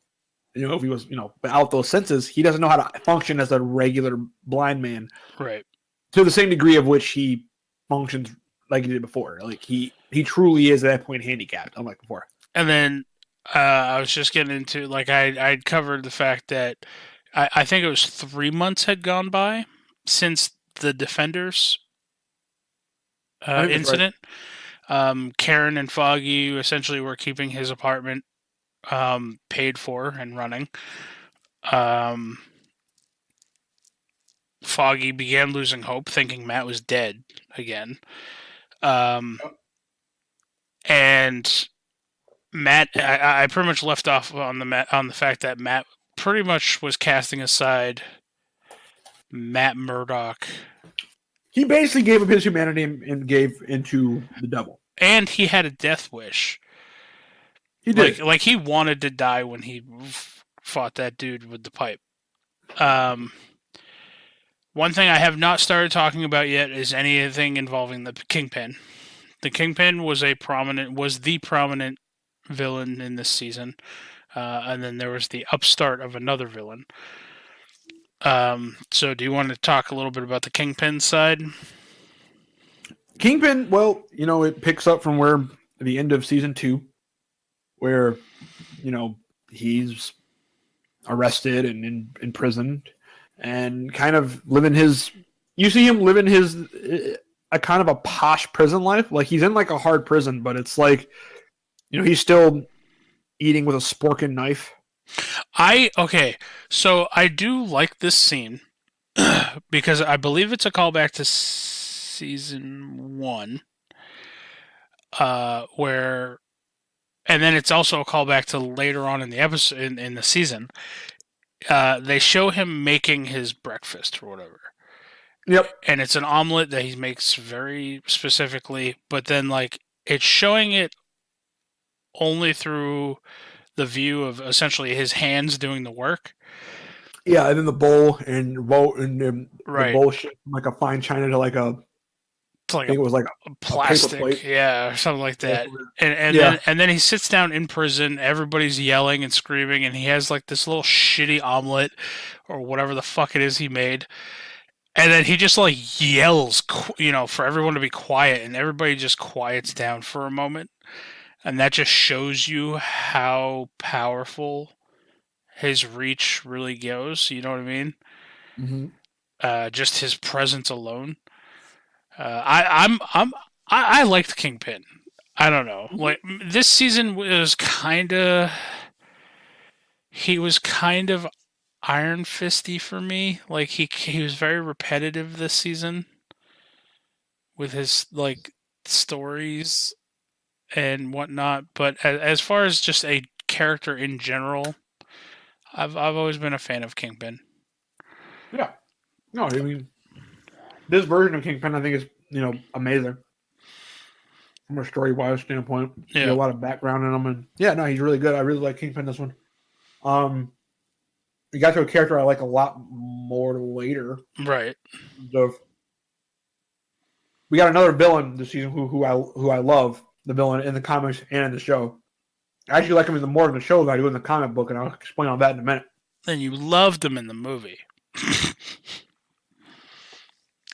if he was without those senses, he doesn't know how to function as a regular blind man. Right. To the same degree of which he functions like he did before. Like he truly is at that point handicapped, unlike before. And then I was just getting into, I'd covered the fact that I think it was 3 months had gone by since the Defenders incident. Right. Karen and Foggy essentially were keeping his apartment paid for and running. Foggy began losing hope, thinking Matt was dead again. And Matt, I pretty much left off on the fact that Matt pretty much was casting aside Matt Murdock. He basically gave up his humanity and gave into the devil. And he had a death wish. He did. Like he wanted to die when he fought that dude with the pipe. One thing I have not started talking about yet is anything involving the Kingpin. The Kingpin was the prominent villain in this season, and then there was the upstart of another villain. So do you want to talk a little bit about the Kingpin side? Kingpin, well, it picks up from where the end of season 2, where he's arrested and imprisoned and kind of you see him living a kind of a posh prison life. Like he's in like a hard prison, but it's like he's still eating with a spork and knife. So I do like this scene because I believe it's a callback to season 1, where, and then it's also a callback to later on in the episode in the season. They show him making his breakfast or whatever. Yep. And it's an omelet that he makes very specifically, but then it's showing it only through the view of essentially his hands doing the work. Yeah, and then the bowl and the bowl shaped like a fine china to like a I think it was like a paper plastic, plate. yeah, or something like that. Yeah. And then he sits down in prison. Everybody's yelling and screaming, and he has like this little shitty omelet or whatever the fuck it is he made. And then he just like yells, for everyone to be quiet, and everybody just quiets down for a moment, and that just shows you how powerful his reach really goes. You know what I mean? Just his presence alone. I liked Kingpin. I don't know. Like this season was he was kind of Iron Fisty for me. Like he was very repetitive this season with his like stories and whatnot. But as far as just a character in general, I've always been a fan of Kingpin. Yeah. No, I mean, this version of Kingpin, I think, is amazing from a story-wise standpoint. Yeah, a lot of background in him, and no, he's really good. I really like Kingpin this one. We got to a character I like a lot more later. right. We got another villain this season who I love, the villain in the comics and in the show. I actually like him even more in the show than I do in the comic book, and I'll explain all that in a minute. And you loved him in the movie.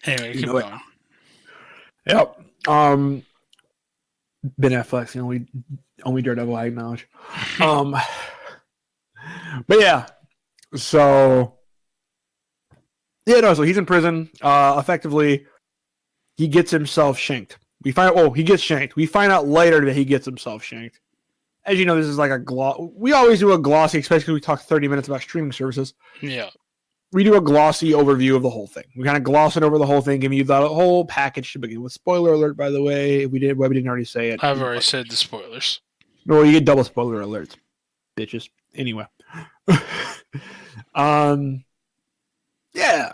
Anyway, keep going. Yep. Ben Affleck's the only Daredevil I acknowledge. But yeah. So so he's in prison. Effectively, he gets himself shanked. He gets shanked. We find out later that he gets himself shanked. As you know, this is like a gloss. We always do a glossy, especially when we talk 30 minutes about streaming services. Yeah. We do a glossy overview of the whole thing. We kind of gloss it over the whole thing, giving you the whole package to begin with. Spoiler alert, by the way. Webby didn't already say it. I've already said the spoilers. No, you get double spoiler alerts, bitches. Anyway. Yeah. I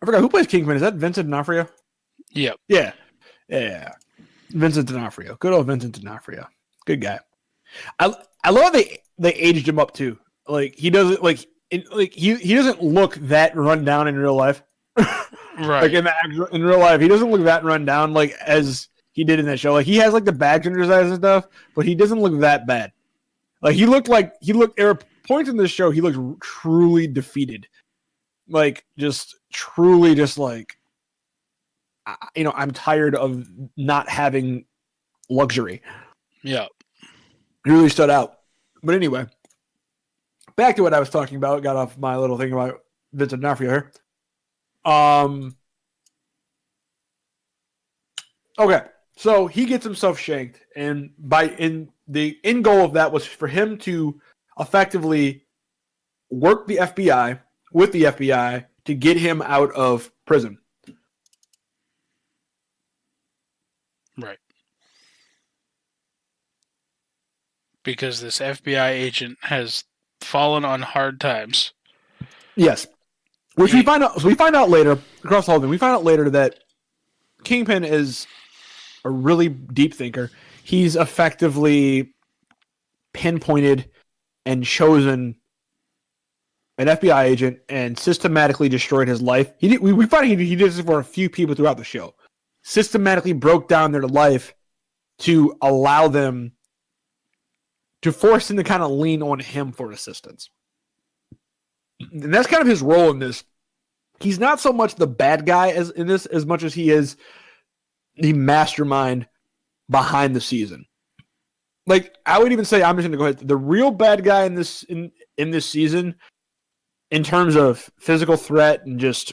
forgot who plays Kingpin. Is that Vincent D'Onofrio? Yep. Yeah. Vincent D'Onofrio. Good old Vincent D'Onofrio. Good guy. I love they aged him up too. Like he doesn't he doesn't look that run down in real life. Right. Like in real life, he doesn't look that run down like as he did in that show. Like he has like the bags under his eyes and stuff, but he doesn't look that bad. Like there were points in this show he looked truly defeated. Like just truly just like I'm tired of not having luxury. Yeah. It really stood out. But anyway, back to what I was talking about. Got off my little thing about Vincent D'Onofrio here. Okay, so he gets himself shanked, and the end goal of that was for him to effectively work the FBI with the FBI to get him out of prison. Right. Because this FBI agent has fallen on hard times. Yes. Which we find out. So we find out later across the whole thing. We find out later that Kingpin is a really deep thinker. He's effectively pinpointed and chosen an FBI agent and systematically destroyed his life. We find he did this for a few people throughout the show. Systematically broke down their life to allow them to force them to kind of lean on him for assistance. And that's kind of his role in this. He's not so much the bad guy as much as he is the mastermind behind the season. Like I would even say, I'm just going to go ahead. The real bad guy in this season, in terms of physical threat and just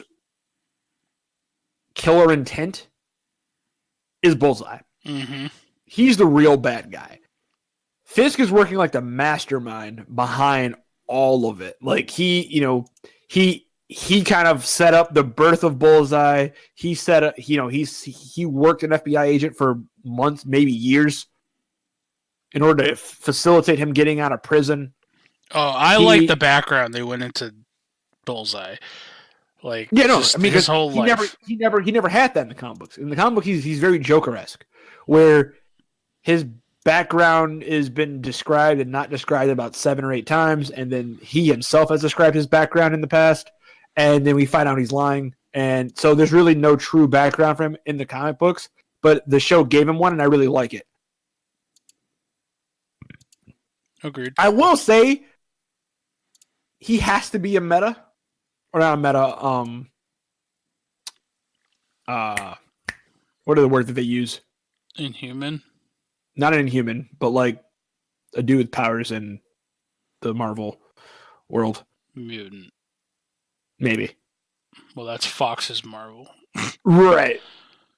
killer intent, is Bullseye. Mm-hmm. He's the real bad guy. Fisk is working like the mastermind behind all of it. Like he kind of set up the birth of Bullseye. He set up, he worked an FBI agent for months, maybe years, in order to facilitate him getting out of prison. Oh, I like the background they went into Bullseye. Like, his whole life. He never had that in the comic books. In the comic book, he's very Joker-esque, where his background has been described and not described about 7 or 8 times, and then he himself has described his background in the past, and then we find out he's lying, And so there's really no true background for him in the comic books, but the show gave him one, and I really like it. Agreed. I will say he has to be a meta, or not a meta. What are the words that they use? Inhuman. Not an Inhuman, but like a dude with powers in the Marvel world. Mutant. Maybe. Well, that's Fox's Marvel. Right.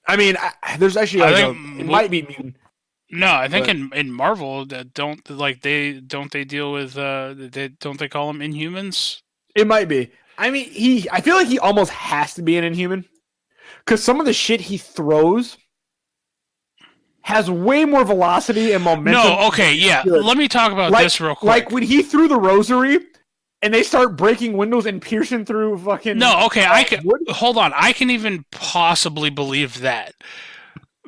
I mean, there's actually it might be mutant. No, I think in Marvel don't they deal with don't they call them Inhumans? It might be. I mean, I feel like he almost has to be an Inhuman because some of the shit he throws has way more velocity and momentum. No, okay, yeah. Let me talk about this real quick. Like when he threw the rosary and they start breaking windows and piercing through fucking. No, okay, I can hold on. I can even possibly believe that.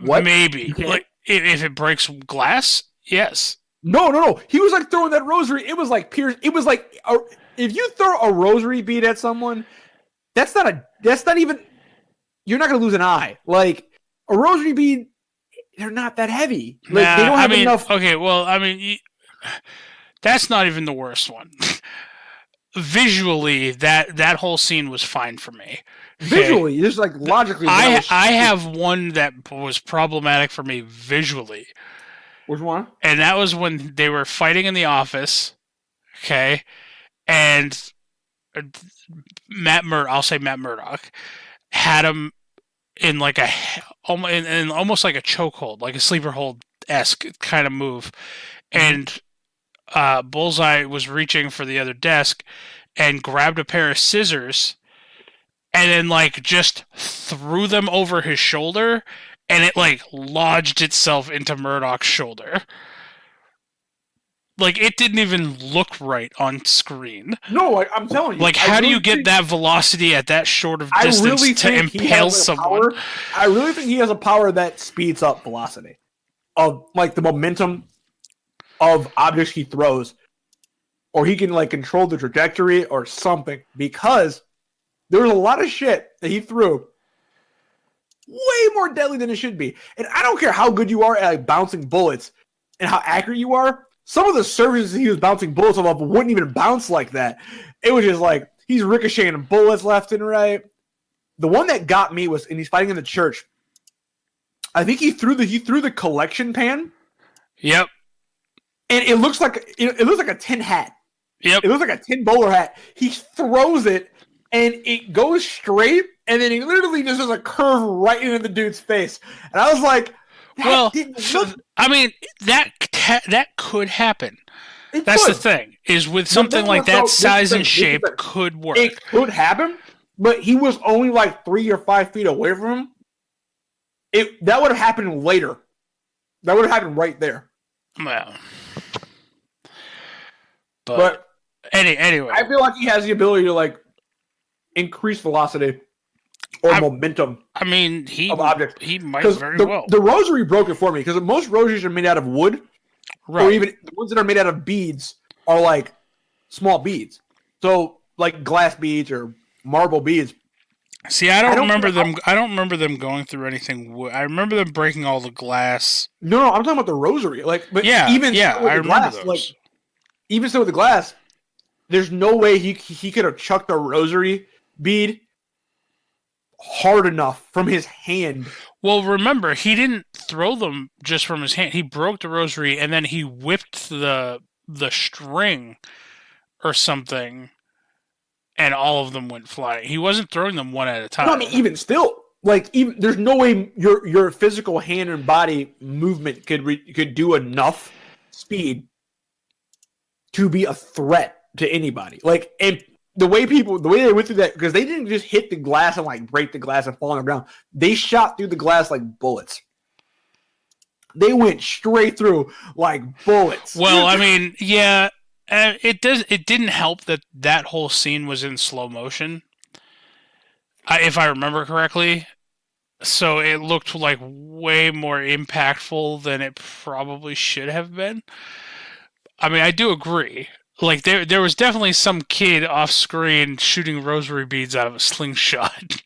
What? Maybe like if it breaks glass, yes. No. He was like throwing that rosary. It was like pierce. It was like if you throw a rosary bead at someone, that's not even. You're not gonna lose an eye. Like a rosary bead. They're not that heavy. Like, they don't have enough. Okay, well, I mean, that's not even the worst one. Visually, that whole scene was fine for me. Okay? Visually, just like logically. I have one that was problematic for me visually. Which one? And that was when they were fighting in the office. Okay, and I'll say Matt Murdock, had him in like in almost like a chokehold, like a sleeper hold-esque kind of move. And Bullseye was reaching for the other desk and grabbed a pair of scissors and then like just threw them over his shoulder, and it like lodged itself into Murdoch's shoulder. Like, it didn't even look right on screen. No, like, I'm telling you. Like, how do you get that velocity at that short of distance to impale someone? I really think he has a power that speeds up velocity of, like, the momentum of objects he throws. Or he can, like, control the trajectory or something. Because there was a lot of shit that he threw way more deadly than it should be. And I don't care how good you are at, like, bouncing bullets and how accurate you are. Some of the surfaces he was bouncing bullets off of wouldn't even bounce like that. It was just like he's ricocheting bullets left and right. The one that got me was, and he's fighting in the church. I think he threw the collection pan. Yep. And it looks like a tin hat. Yep. It looks like a tin bowler hat. He throws it, and it goes straight, and then he literally just does a curve right into the dude's face. And I was like, I mean, that could happen. That's the thing, is with something like that size and shape could work. It could happen, but he was only like 3 or 5 feet away from him. That would have happened later. That would have happened right there. Well, but anyway, I feel like he has the ability to like increase velocity or momentum. I mean, of objects. He might very well. The rosary broke it for me because most rosaries are made out of wood, right? Or even the ones that are made out of beads are like small beads. So like glass beads or marble beads. See, I don't remember them. I don't remember them going through anything. I remember them breaking all the glass. No, I'm talking about the rosary. Like, but I remember glass, those. like, even so with the glass, there's no way he could have chucked a rosary bead hard enough from his hand. Well, remember, he didn't throw them just from his hand. He broke the rosary and then he whipped the string or something, and all of them went flying. He wasn't throwing them one at a time. No, I mean, even still, like, there's no way your physical hand and body movement could do enough speed to be a threat to anybody. Like, and the way they went through that, because they didn't just hit the glass and like break the glass and fall on the ground. They shot through the glass like bullets. They went straight through like bullets. Well, I mean, yeah, it didn't help that whole scene was in slow motion, if I remember correctly. So it looked like way more impactful than it probably should have been. I mean, I do agree. Like there was definitely some kid off screen shooting rosary beads out of a slingshot,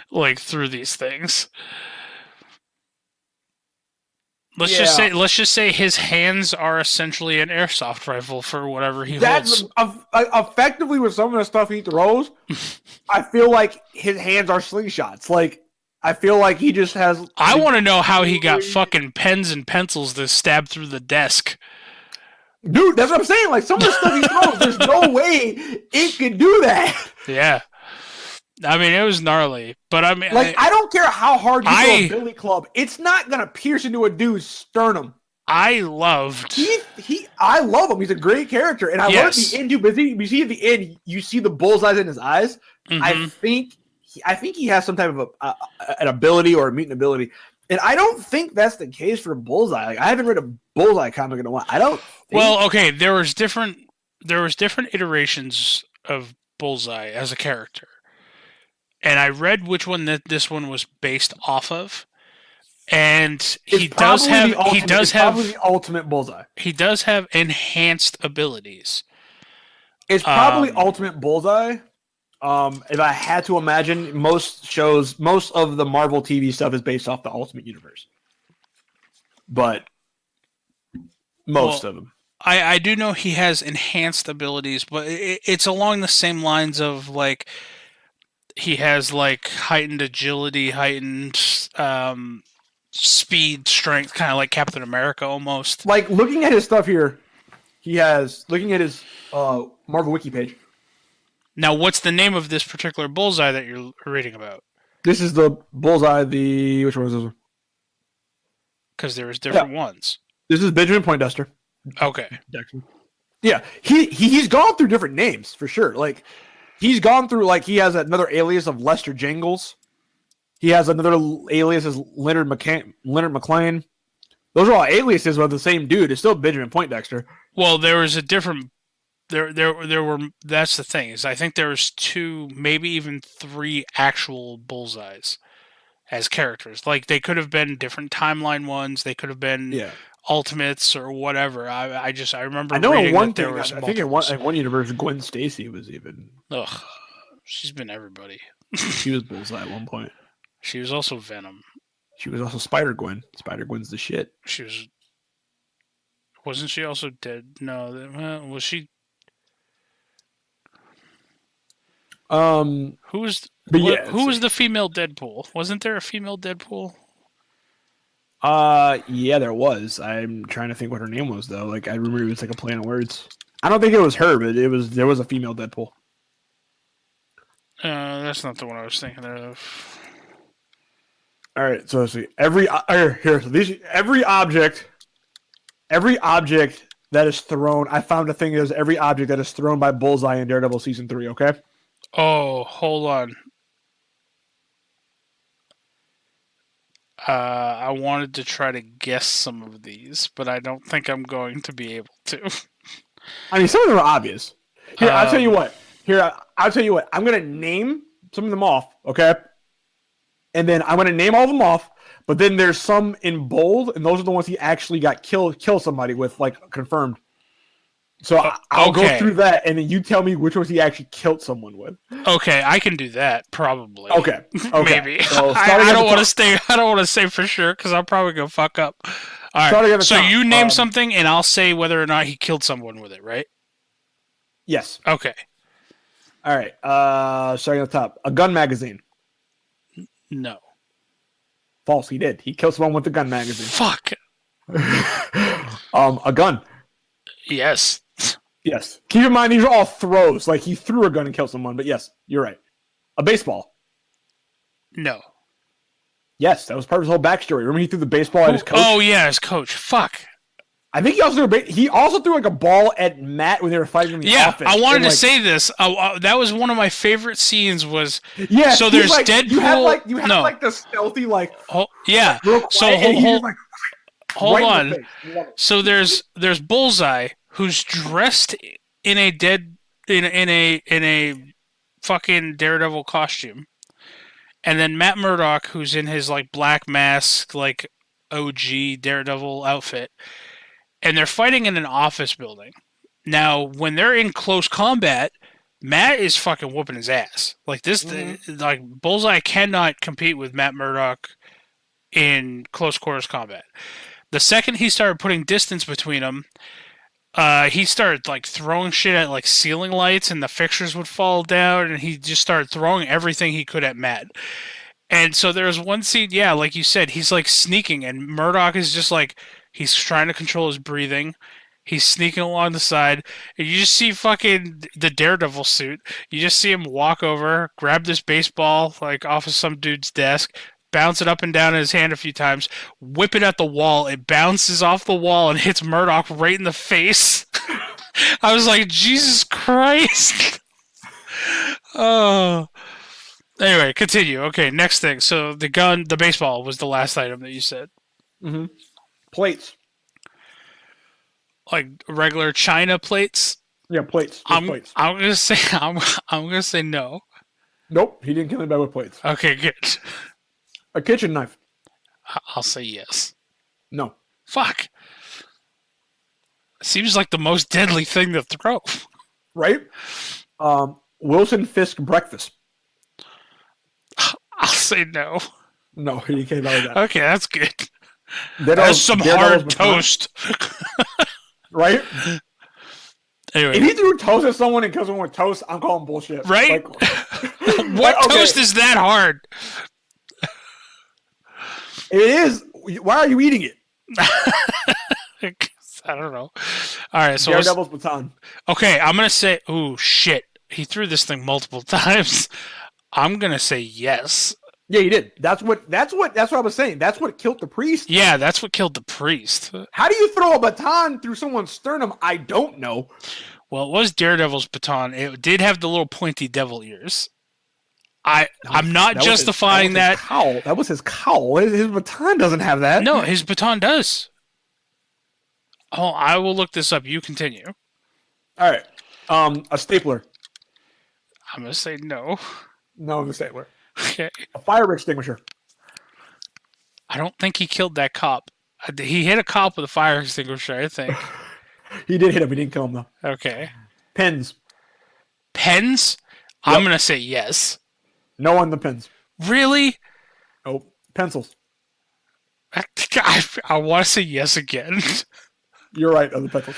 like through these things. Let's just say his hands are essentially an airsoft rifle for whatever he That's holds. effectively with some of the stuff he throws. I feel like his hands are slingshots. Like I feel like he just has. I want to know how he got fucking pens and pencils to stab through the desk. Dude, that's what I'm saying. Like some of the stuff he throws, there's no way it could do that. Yeah. I mean, it was gnarly, but I mean, like I don't care how hard you throw a billy club, it's not gonna pierce into a dude's sternum. I loved. I love him. He's a great character, and I love at the end too. But you see at the end, you see the bullseyes in his eyes. Mm-hmm. I think he has some type of an ability or a mutant ability, and I don't think that's the case for Bullseye. Like I haven't read a Bullseye comic in a while. I don't. Well, okay, there was different iterations of Bullseye as a character. And I read which one that this one was based off of, and he does have the ultimate Bullseye. He does have enhanced abilities. It's probably Ultimate Bullseye. If I had to imagine, most of the Marvel TV stuff is based off the Ultimate Universe, but most of them. I do know he has enhanced abilities, but it's along the same lines of like. He has like heightened agility, heightened speed, strength, kind of like Captain America almost. Like looking at his stuff here, looking at his Marvel Wiki page. Now, what's the name of this particular Bullseye that you're reading about? This is the Bullseye. Which one is this one? Because there was different ones. This is Benjamin Poindexter. Okay. Yeah, he's gone through different names for sure. Like. He's gone through, like, he has another alias of Lester Jingles. He has another alias as Leonard McLean. Those are all aliases of the same dude. It's still Benjamin Poindexter. Well, there was a different... There were... That's the thing, is I think there was 2, maybe even 3 actual Bullseyes as characters. Like, they could have been different timeline ones. They could have been... Ultimates or whatever. I remember. I know reading one thing. I think in one universe, Gwen Stacy was even. Ugh, she's been everybody. She was Bullseye at one point. She was also Venom. She was also Spider Gwen. Spider Gwen's the shit. She was. Wasn't she also dead? No, was she? Who was? Who was the female Deadpool? Wasn't there a female Deadpool? Yeah, there was. I'm trying to think what her name was though. Like I remember it was like a play on words. I don't think it was her, but there was a female Deadpool. That's not the one I was thinking of. All right, so let's see. Every object that is thrown. I found a thing that is every object that is thrown by Bullseye in Daredevil season 3. Okay. Oh, hold on. I wanted to try to guess some of these, but I don't think I'm going to be able to. I mean, some of them are obvious. Here, I'll tell you what. I'm going to name some of them off, okay? And then I'm going to name all of them off, but then there's some in bold, and those are the ones he actually got kill somebody with, like, confirmed. So I'll go through that, and then you tell me which ones he actually killed someone with. Okay, I can do that probably. Okay. Maybe. So I don't want to stay. I don't want to say for sure because I'm probably gonna fuck up. All right. So you name something, and I'll say whether or not he killed someone with it. Right? Yes. Okay. All right. Starting at the top, a gun magazine. No. False. He did. He killed someone with a gun magazine. Fuck. A gun. Yes. Yes. Keep in mind, these are all throws. Like, he threw a gun and killed someone. But yes, you're right. A baseball. No. Yes, that was part of his whole backstory. Remember he threw the baseball at his coach? Oh, yeah, his coach. Fuck. I think he also threw like a ball at Matt when they were fighting in the office. Yeah, I wanted to say this. That was one of my favorite scenes was... Yeah, so there's like, Deadpool... You have like the stealthy, like... yeah. So hold on. So there's Bullseye, who's dressed in a fucking Daredevil costume, and then Matt Murdock, who's in his like black mask, like OG Daredevil outfit, and they're fighting in an office building. Now, when they're in close combat, Matt is fucking whooping his ass. Like this, like Bullseye cannot compete with Matt Murdock in close quarters combat. The second he started putting distance between them, he started like throwing shit at like ceiling lights, and the fixtures would fall down, and he just started throwing everything he could at Matt. And so there was one scene, yeah, like you said, he's like sneaking, and Murdoch is just like he's trying to control his breathing. He's sneaking along the side, and you just see fucking the Daredevil suit. You just see him walk over, grab this baseball like off of some dude's desk, bounce it up and down in his hand a few times, whip it at the wall. It bounces off the wall and hits Murdoch right in the face. I was like, Jesus Christ. Oh. Anyway, continue. Okay, next thing. So the baseball was the last item that you said. Mm-hmm. Plates. Like regular china plates. Yeah, plates. Plates. I'm gonna say I'm gonna say no. Nope, he didn't kill anybody with plates. Okay, good. A kitchen knife. I'll say yes. No. Fuck. Seems like the most deadly thing to throw. Right? Wilson Fisk breakfast. I'll say no. No, he came out with that. Okay, that's good. That's some hard toast. Right? Anyway. If he threw toast at someone and killed someone with toast, I'm calling bullshit. Right? What toast is that hard? It is. Why are you eating it? I don't know. All right, so Daredevil's baton. Okay, I'm gonna say. Oh shit! He threw this thing multiple times. I'm gonna say yes. Yeah, he did. That's what I was saying. That's what killed the priest. Yeah, that's what killed the priest. How do you throw a baton through someone's sternum? I don't know. Well, it was Daredevil's baton. It did have the little pointy devil ears. I'm not justifying that. Cowl. That was his cowl. His baton doesn't have that. No, his baton does. Oh, I will look this up. You continue. All right. A stapler. I'm gonna say no. No, the stapler. Okay. A fire extinguisher. I don't think he killed that cop. He hit a cop with a fire extinguisher, I think. He did hit him. He didn't kill him, though. Okay. Pens. Pens? Yep. I'm going to say yes. No on the pens. Really? Nope. Pencils. I want to say yes again. You're right on the pencils.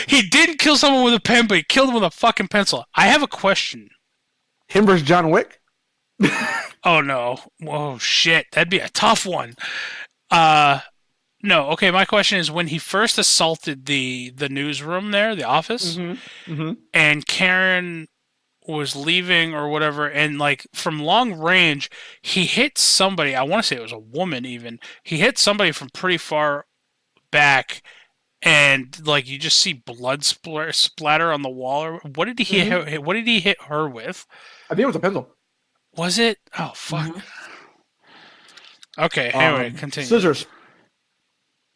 He didn't kill someone with a pen, but he killed him with a fucking pencil. I have a question. Him versus John Wick? Oh, no. Whoa, shit. That'd be a tough one. No, okay, my question is when he first assaulted the newsroom there, the office, and Karen was leaving or whatever, and like from long range, he hit somebody. I want to say it was a woman even. He hit somebody from pretty far back, and like you just see blood splatter on the wall. What did he hit? What did he hit her with? I think it was a pencil. Was it? Oh, fuck. Okay, anyway, continue. Scissors.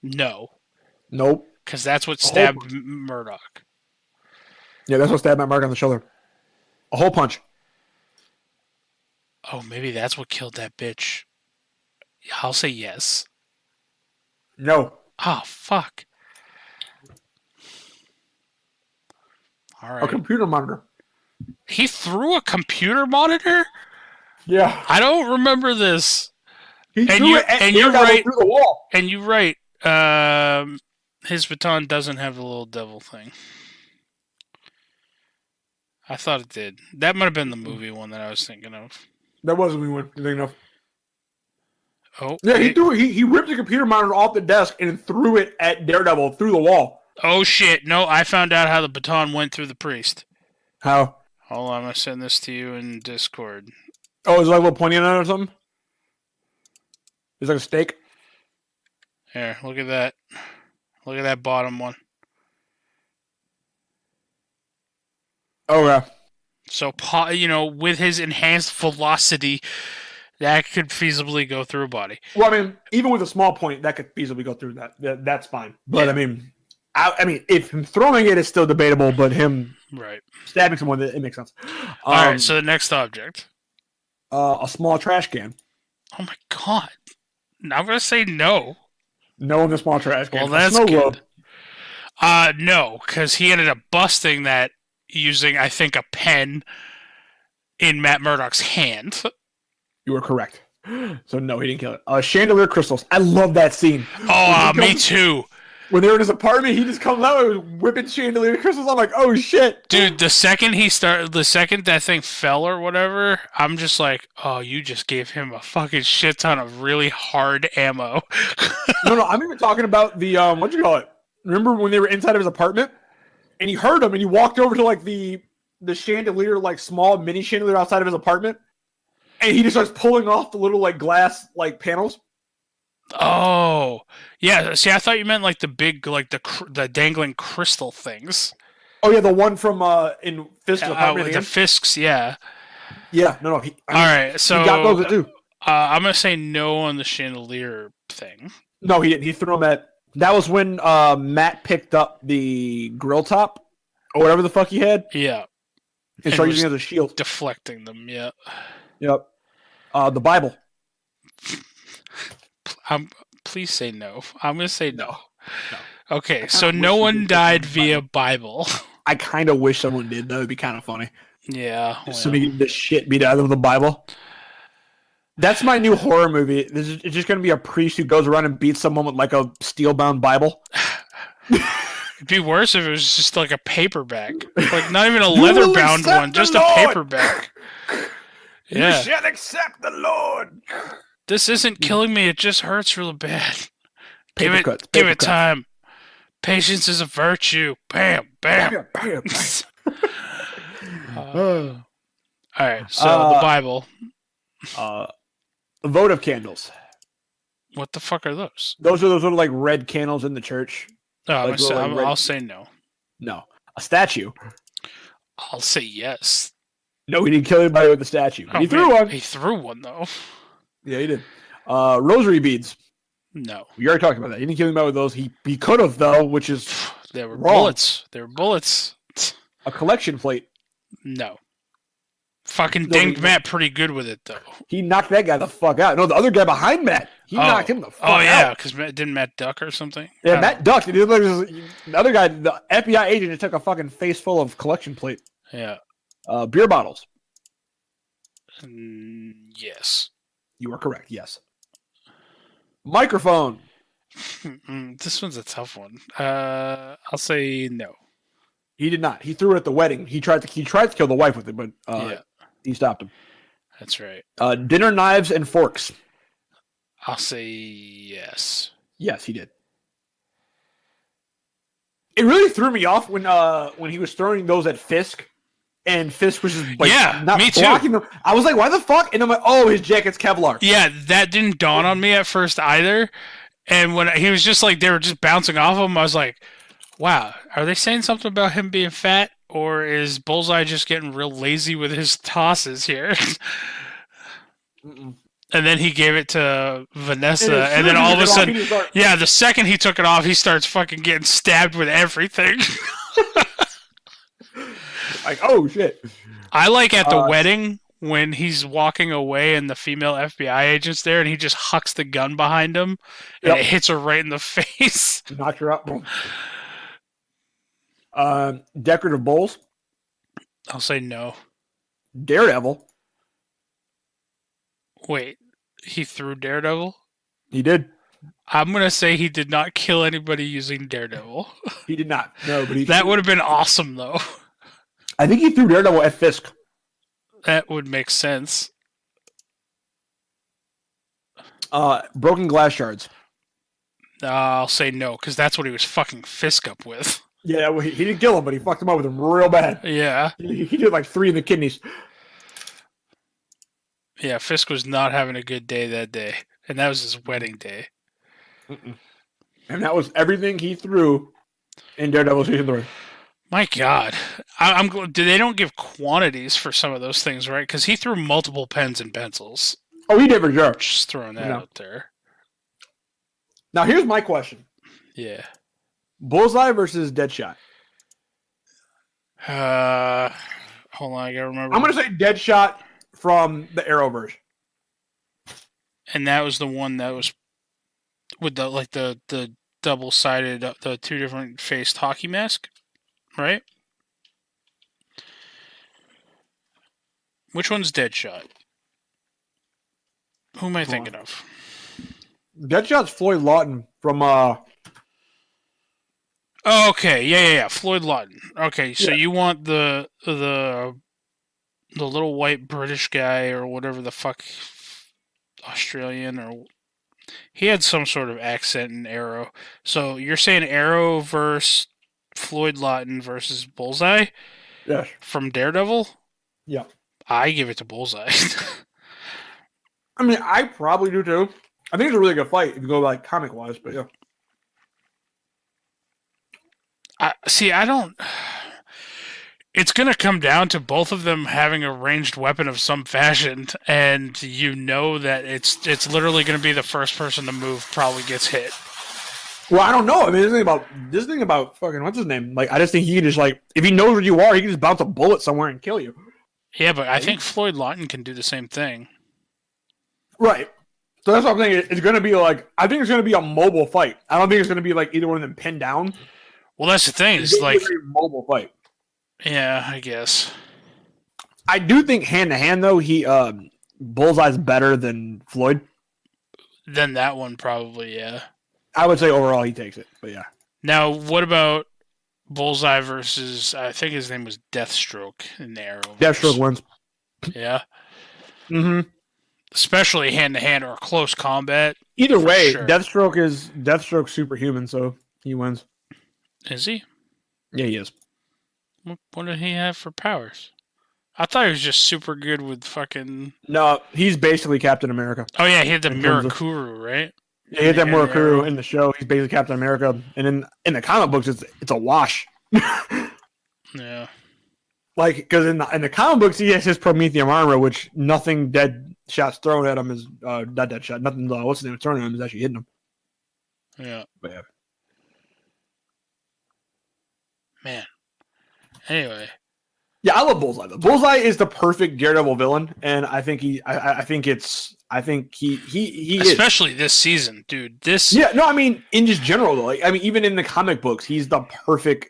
No. Nope. Because that's what stabbed Murdoch. Yeah, that's what stabbed Matt Murdoch on the shoulder. A hole punch. Oh, maybe that's what killed that bitch. I'll say yes. No. Oh, fuck. All right. A computer monitor. He threw a computer monitor? Yeah. I don't remember this. He threw it and you're right. Through the wall. And you're right. His baton doesn't have the little devil thing. I thought it did. That might have been the movie one that I was thinking of. That wasn't the one you're thinking of. Oh. Yeah, he threw it. He ripped the computer monitor off the desk and threw it at Daredevil through the wall. Oh, shit. No, I found out how the baton went through the priest. How? Hold on, I'm going to send this to you in Discord. Oh, is it like a little pointy on it or something? It's like a steak? Here, look at that. Look at that bottom one. Oh, yeah. So, with his enhanced velocity, that could feasibly go through a body. Well, I mean, even with a small point, that could feasibly go through that. That's fine. But, yeah. I mean, if him throwing it is still debatable, but him stabbing someone, it makes sense. All right, so the next object. A small trash can. Oh, my God. I'm going to say no. No in the small trash can. Well, that's good. Globe. No, because he ended up busting that using, I think, a pen in Matt Murdock's hand. You were correct. So no, he didn't kill it. Chandelier crystals. I love that scene. Oh, me too. When they were in his apartment, he just comes out and whipping chandelier crystals. I'm like, oh shit, dude! The second that thing fell or whatever, I'm just like, oh, you just gave him a fucking shit ton of really hard ammo. No, I'm even talking about the what you call it? Remember when they were inside of his apartment and he heard him and he walked over to like the chandelier, like small mini chandelier outside of his apartment, and he just starts pulling off the little like glass like panels. Oh, yeah. See, I thought you meant like the big, like the dangling crystal things. Oh yeah, the one from in Fisk's apartment. The Fisk's, yeah. Yeah, no. All right, so he got those too. I'm gonna say no on the chandelier thing. No, he didn't. He threw them at. That was when Matt picked up the grill top or whatever the fuck he had. Yeah, and started using it as a shield, deflecting them. Yeah. Yep. The Bible. Please say no. I'm gonna say no. No. Okay, so no one died via Bible. I kind of wish someone did. That would be kind of funny. Yeah. Well. So we get the shit beat out of the Bible. That's my new horror movie. It's just going to be a priest who goes around and beats someone with like a steel-bound Bible. It'd be worse if it was just like a paperback. Like not even a leather-bound one, just a paperback. Yeah. You shall accept the Lord. This isn't killing me. It just hurts real bad. Give it time. Patience is a virtue. Bam, bam. Bam. All right, so the Bible. Votive candles. What the fuck are those? Those are those little like red candles in the church. Oh, I'll say no. No. A statue. I'll say yes. No, he didn't kill anybody with the statue. Oh, he threw one. He threw one though. Yeah, he did. Rosary beads. No. We already talked about that. He didn't kill anybody with those. He could have though, which is they were wrong. bullets. They were bullets. A collection plate. No. Fucking dinged Matt pretty good with it though. He knocked that guy the fuck out. No, the other guy behind Matt. He knocked him the fuck out. Oh yeah, because didn't Matt duck or something? Yeah, Matt ducked. The other guy, the FBI agent, just took a fucking face full of collection plate. Yeah. Beer bottles. Yes. You are correct. Yes. Microphone. This one's a tough one. I'll say no. He did not. He threw it at the wedding. He tried to kill the wife with it, but he stopped him. That's right. Dinner knives and forks. I'll say yes. Yes, he did. It really threw me off when he was throwing those at Fisk, and Fisk was just like not me blocking too. them. I was like, why the fuck? And I'm like, oh, his jacket's Kevlar. Yeah, that didn't dawn on me at first either. And when he was just like they were just bouncing off him, I was like, wow, are they saying something about him being fat, or is Bullseye just getting real lazy with his tosses here? And then he gave it to Vanessa, and then all of a sudden, the second he took it off, he starts fucking getting stabbed with everything. Like, oh shit. I like at the wedding when he's walking away and the female FBI agent's there, and he just hucks the gun behind him, and it hits her right in the face. Knocked her out. Decorative bowls. I'll say no. Daredevil. Wait, he threw Daredevil? He did. I'm going to say he did not kill anybody using Daredevil. He did not. No, but that would have been awesome, though. I think he threw Daredevil at Fisk. That would make sense. Broken glass shards. I'll say no, because that's what he was fucking Fisk up with. Yeah, well, he didn't kill him, but he fucked him up with him real bad. Yeah. He did like 3 in the kidneys. Yeah, Fisk was not having a good day that day. And that was his wedding day. And that was everything he threw in Daredevil Season 3. My God. They don't give quantities for some of those things, right? Because he threw multiple pens and pencils. Oh, he did for sure. Just throwing that out there. Now, here's my question. Yeah. Bullseye versus Deadshot. Hold on, I gotta remember. I'm gonna say Deadshot from the Arrowverse. And that was the one that was with the double-sided, the two different faced hockey mask, right? Which one's Deadshot? Who am I thinking of? Deadshot's Floyd Lawton from Oh, okay, yeah. Floyd Lawton. Okay, so you want the little white British guy or whatever the fuck, Australian, or he had some sort of accent in Arrow. So you're saying Arrow versus Floyd Lawton versus Bullseye? Yes. From Daredevil? Yeah. I give it to Bullseye. I mean, I probably do too. I think it's a really good fight if you go like comic wise, but yeah. I don't. It's going to come down to both of them having a ranged weapon of some fashion, and you know that it's literally going to be the first person to move probably gets hit. Well, I don't know. I mean, this thing about fucking what's his name? Like, I just think he can just like if he knows where you are, he can just bounce a bullet somewhere and kill you. Yeah, but I think Floyd Lawton can do the same thing. Right. So that's what I'm thinking. It's going to be like I think it's going to be a mobile fight. I don't think it's going to be like either one of them pinned down. Well, that's the thing. It's like a mobile fight. Yeah, I guess. I do think hand to hand though, he Bullseye's better than Floyd. Then that one probably, yeah. I would say overall he takes it, but yeah. Now, what about Bullseye versus I think his name was Deathstroke in the Arrowverse? Deathstroke wins. Yeah. Mm-hmm. Especially hand to hand or close combat. Either way, sure. Deathstroke's superhuman, so he wins. Is he? Yeah, he is. What did he have for powers? I thought he was just super good with fucking... No, he's basically Captain America. Oh yeah, he had the Mirakuru, right? Yeah, he had that Mirakuru in the show. He's basically Captain America. And in the comic books, it's a wash. Yeah. Like, because in the comic books, he has his Prometheum armor, which nothing dead shots thrown at him is... not dead shot. Nothing, what's his name, thrown at him is actually hitting him. Yeah. But yeah. Man. Anyway. Yeah, I love Bullseye though. Bullseye is the perfect Daredevil villain, and I think he especially this season, dude. Yeah, no, I mean in just general though. Like, I mean, even in the comic books, he's the perfect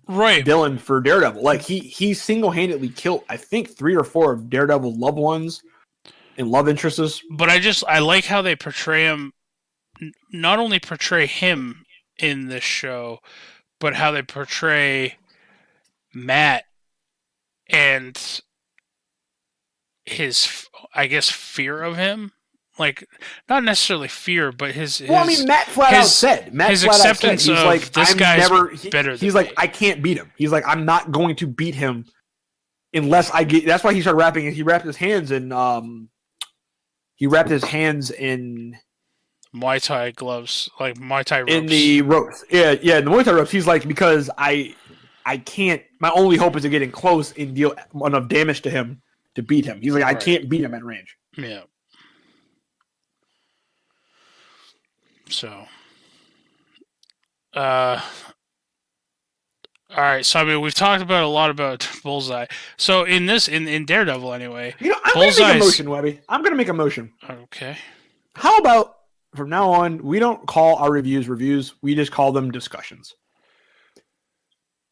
villain for Daredevil. Like he single handedly killed I think 3 or 4 of Daredevil's loved ones and love interests. But I like how they portray him. Not only portray him in this show, but how they portray Matt and his, I guess, fear of him. Like, not necessarily fear, but his well, I mean, Matt flat out said. His acceptance he's of like, this guy's better than He's like, me. I can't beat him. He's like, I'm not going to beat him unless I get... That's why he started rapping. He wrapped his hands in... Muay Thai gloves, like Muay Thai ropes. In the ropes. Yeah, in the Muay Thai ropes. He's like, because I can't... My only hope is to get in close and deal enough damage to him to beat him. He's like, I can't beat him at range. Yeah. So... all right, so I mean, we've talked about a lot about Bullseye. So in Daredevil, anyway, I'm going to make a motion, Webby. I'm going to make a motion. Okay. How about from now on, we don't call our reviews. We just call them discussions.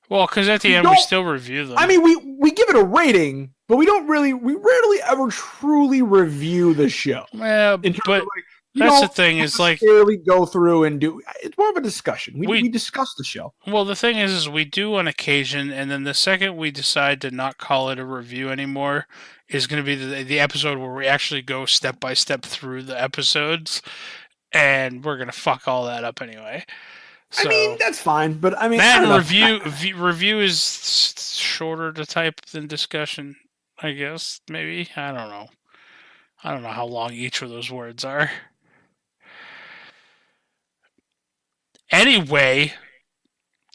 Well, because at the end we still review them. I mean, we give it a rating, but we rarely ever truly review the show. Yeah, but that's the thing is like barely go through and do. It's more of a discussion. We discuss the show. Well, the thing is we do on occasion, and then the second we decide to not call it a review anymore is going to be the episode where we actually go step by step through the episodes, and we're going to fuck all that up anyway. So, I mean, that's fine, but I mean, review is shorter to type than discussion, I guess. Maybe I don't know how long each of those words are. Anyway,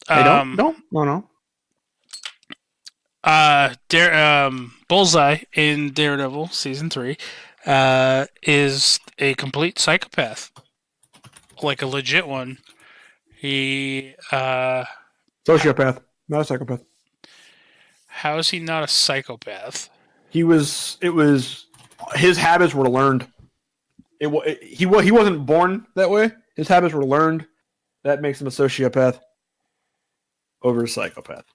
no. Bullseye in Daredevil season 3 is a complete psychopath, like a legit one. He sociopath, not a psychopath. How is he not a psychopath? It was his habits were learned. He wasn't born that way. His habits were learned. That makes him a sociopath over a psychopath.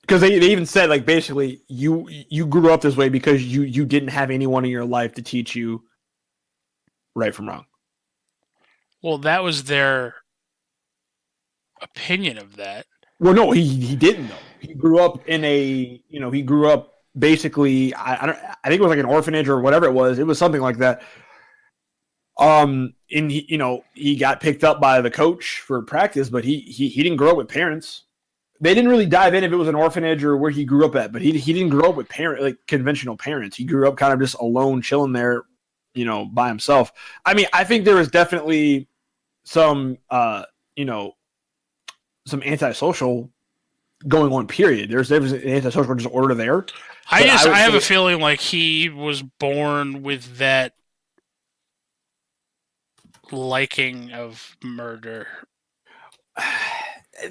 Because they even said, like, basically, you grew up this way because you didn't have anyone in your life to teach you right from wrong. Well, that was their opinion of that. Well, no, he didn't though. He grew up in a he grew up basically I think it was like an orphanage or whatever it was. It was something like that. And he got picked up by the coach for practice, but he didn't grow up with parents. They didn't really dive in if it was an orphanage or where he grew up at, but he didn't grow up with conventional parents. He grew up kind of just alone, chilling there, by himself. I mean, I think there was definitely some some antisocial going on. Period. There was an antisocial disorder there. I have a feeling like he was born with that liking of murder.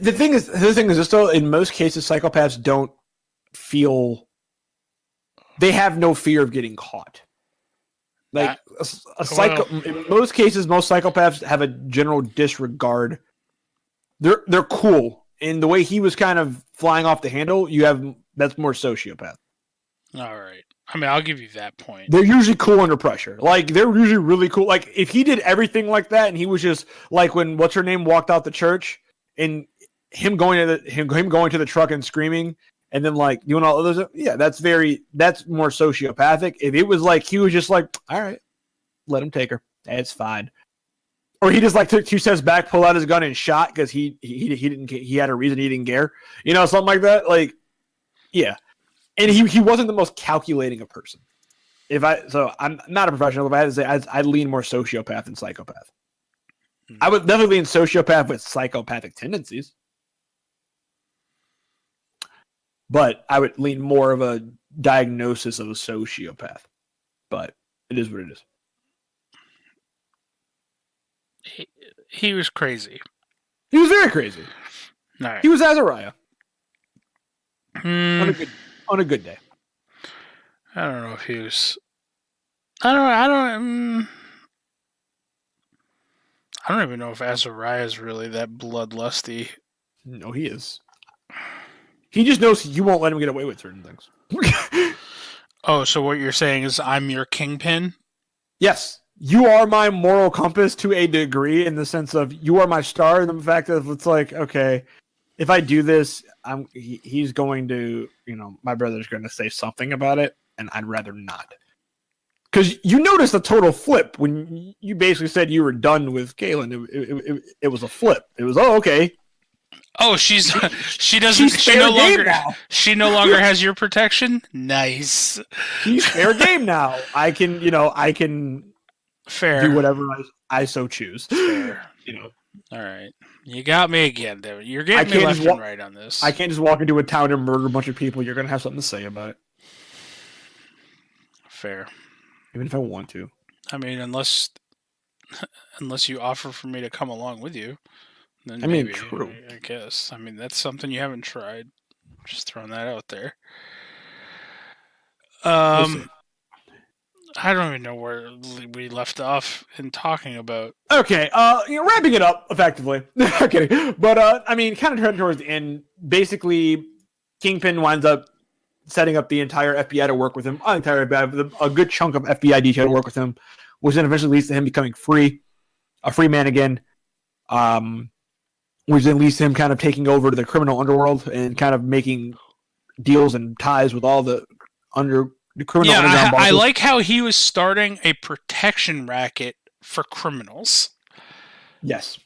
The thing is this though. In most cases, psychopaths don't feel. They have no fear of getting caught. Like in most cases, most psychopaths have a general disregard. They're cool. In the way he was kind of flying off the handle, that's more sociopath. All right. I mean, I'll give you that point. They're usually cool under pressure. Like, they're usually really cool. Like, if he did everything like that and he was just like when what's her name walked out the church and him going to the truck and screaming and then like doing all those, yeah, that's more sociopathic. If it was like he was just like, all right, let him take her. It's fine. Or he just like took 2 steps back, pulled out his gun and shot because he had a reason he didn't care, something like that. Like, yeah, and he wasn't the most calculating a person. So I'm not a professional. If I had to say, I'd lean more sociopath than psychopath. Mm-hmm. I would definitely lean sociopath with psychopathic tendencies, but I would lean more of a diagnosis of a sociopath. But it is what it is. He was crazy. He was very crazy. All right. He was Azariah. On a good day. I don't know if he was. I don't even know if Azariah is really that bloodlusty. No, he is. He just knows you won't let him get away with certain things. Oh, so what you're saying is I'm your kingpin? Yes. You are my moral compass to a degree in the sense of you are my star. And the fact that it's like, okay, if I do this, he's going to, my brother's going to say something about it, and I'd rather not. Because you noticed a total flip when you basically said you were done with Kaylin. It was a flip. It was, okay. Oh, she no longer has your protection? Nice. She's fair game now. I can fair do whatever I so choose. Fair. All right. You got me again, Devin. You're getting me left and right on this. I can't just walk into a town and murder a bunch of people. You're going to have something to say about it. Fair. Even if I want to. I mean, unless you offer for me to come along with you. Then maybe, true. I guess. I mean, that's something you haven't tried. Just throwing that out there. I don't even know where we left off in talking about. Okay, wrapping it up effectively. I'm kidding. But, kind of turning towards the end, basically, Kingpin winds up setting up the entire FBI to work with him. A good chunk of FBI detail to work with him, which then eventually leads to him becoming a free man again. Which then leads to him kind of taking over to the criminal underworld and kind of making deals and ties with all the criminal underground bosses. I like how he was starting a protection racket for criminals. Yes.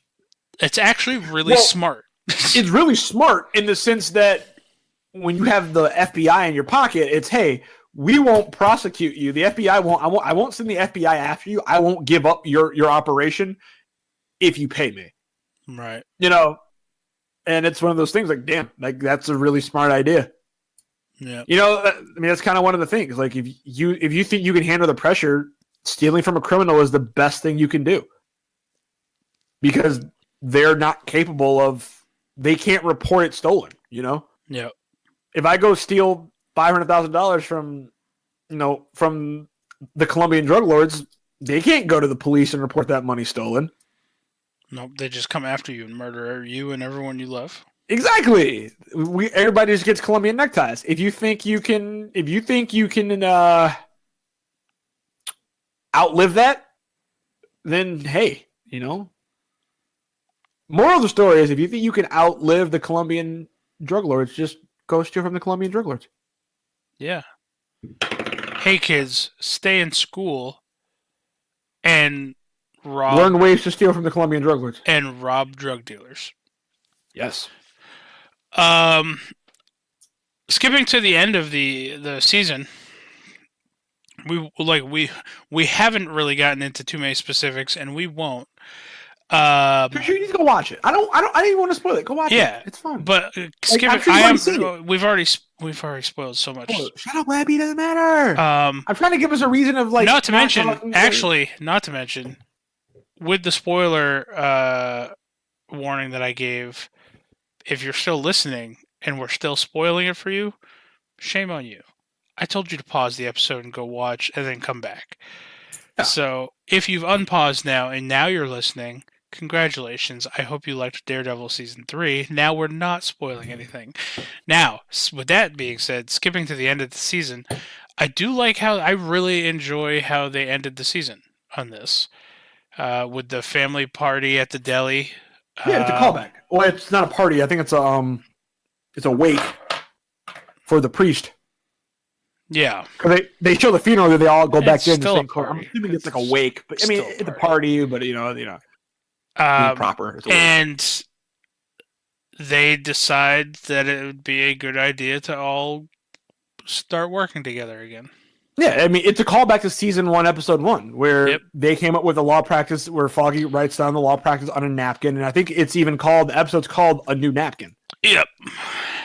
It's actually really smart. It's really smart in the sense that when you have the FBI in your pocket, it's, hey, we won't prosecute you. The FBI won't. I won't send the FBI after you. I won't give up your operation if you pay me. Right. And it's one of those things like, damn, like that's a really smart idea. Yeah. That's kind of one of the things. Like if you think you can handle the pressure, stealing from a criminal is the best thing you can do. Because they're not capable they can't report it stolen, Yeah. If I go steal $500,000 from, from the Colombian drug lords, they can't go to the police and report that money stolen. Nope, they just come after you and murder you and everyone you love. Exactly. Everybody just gets Colombian neckties. If you think you can outlive that, then hey, Moral of the story is if you think you can outlive the Colombian drug lords, just go steal from the Colombian drug lords. Yeah. Hey kids, stay in school and learn ways to steal from the Colombian drug lords and rob drug dealers. Yes. Skipping to the end of the season, we haven't really gotten into too many specifics, and we won't. For sure, you need to go watch it. I didn't even want to spoil it. Go watch it. It's fun. But we've already spoiled so much. Oh, shut up, Webby. Doesn't matter. I'm trying to give us a reason of Not to mention, with the spoiler warning that I gave, if you're still listening and we're still spoiling it for you, shame on you. I told you to pause the episode and go watch and then come back. Yeah. So if you've unpaused now and now you're listening, congratulations. I hope you liked Daredevil Season 3. Now we're not spoiling anything. Now, with that being said, skipping to the end of the season, I really enjoy how they ended the season on this. With the family party at the deli. Yeah, it's a callback. Well, it's not a party. I think it's a wake for the priest. Yeah, because they show the funeral that they all go back in the same car. I'm assuming it's like a wake, but I mean it's a party, but proper. And they decide that it would be a good idea to all start working together again. Yeah, I mean it's a callback to season 1, episode 1, where they came up with a law practice where Foggy writes down the law practice on a napkin, and I think it's even the episode's called A New Napkin. Yep.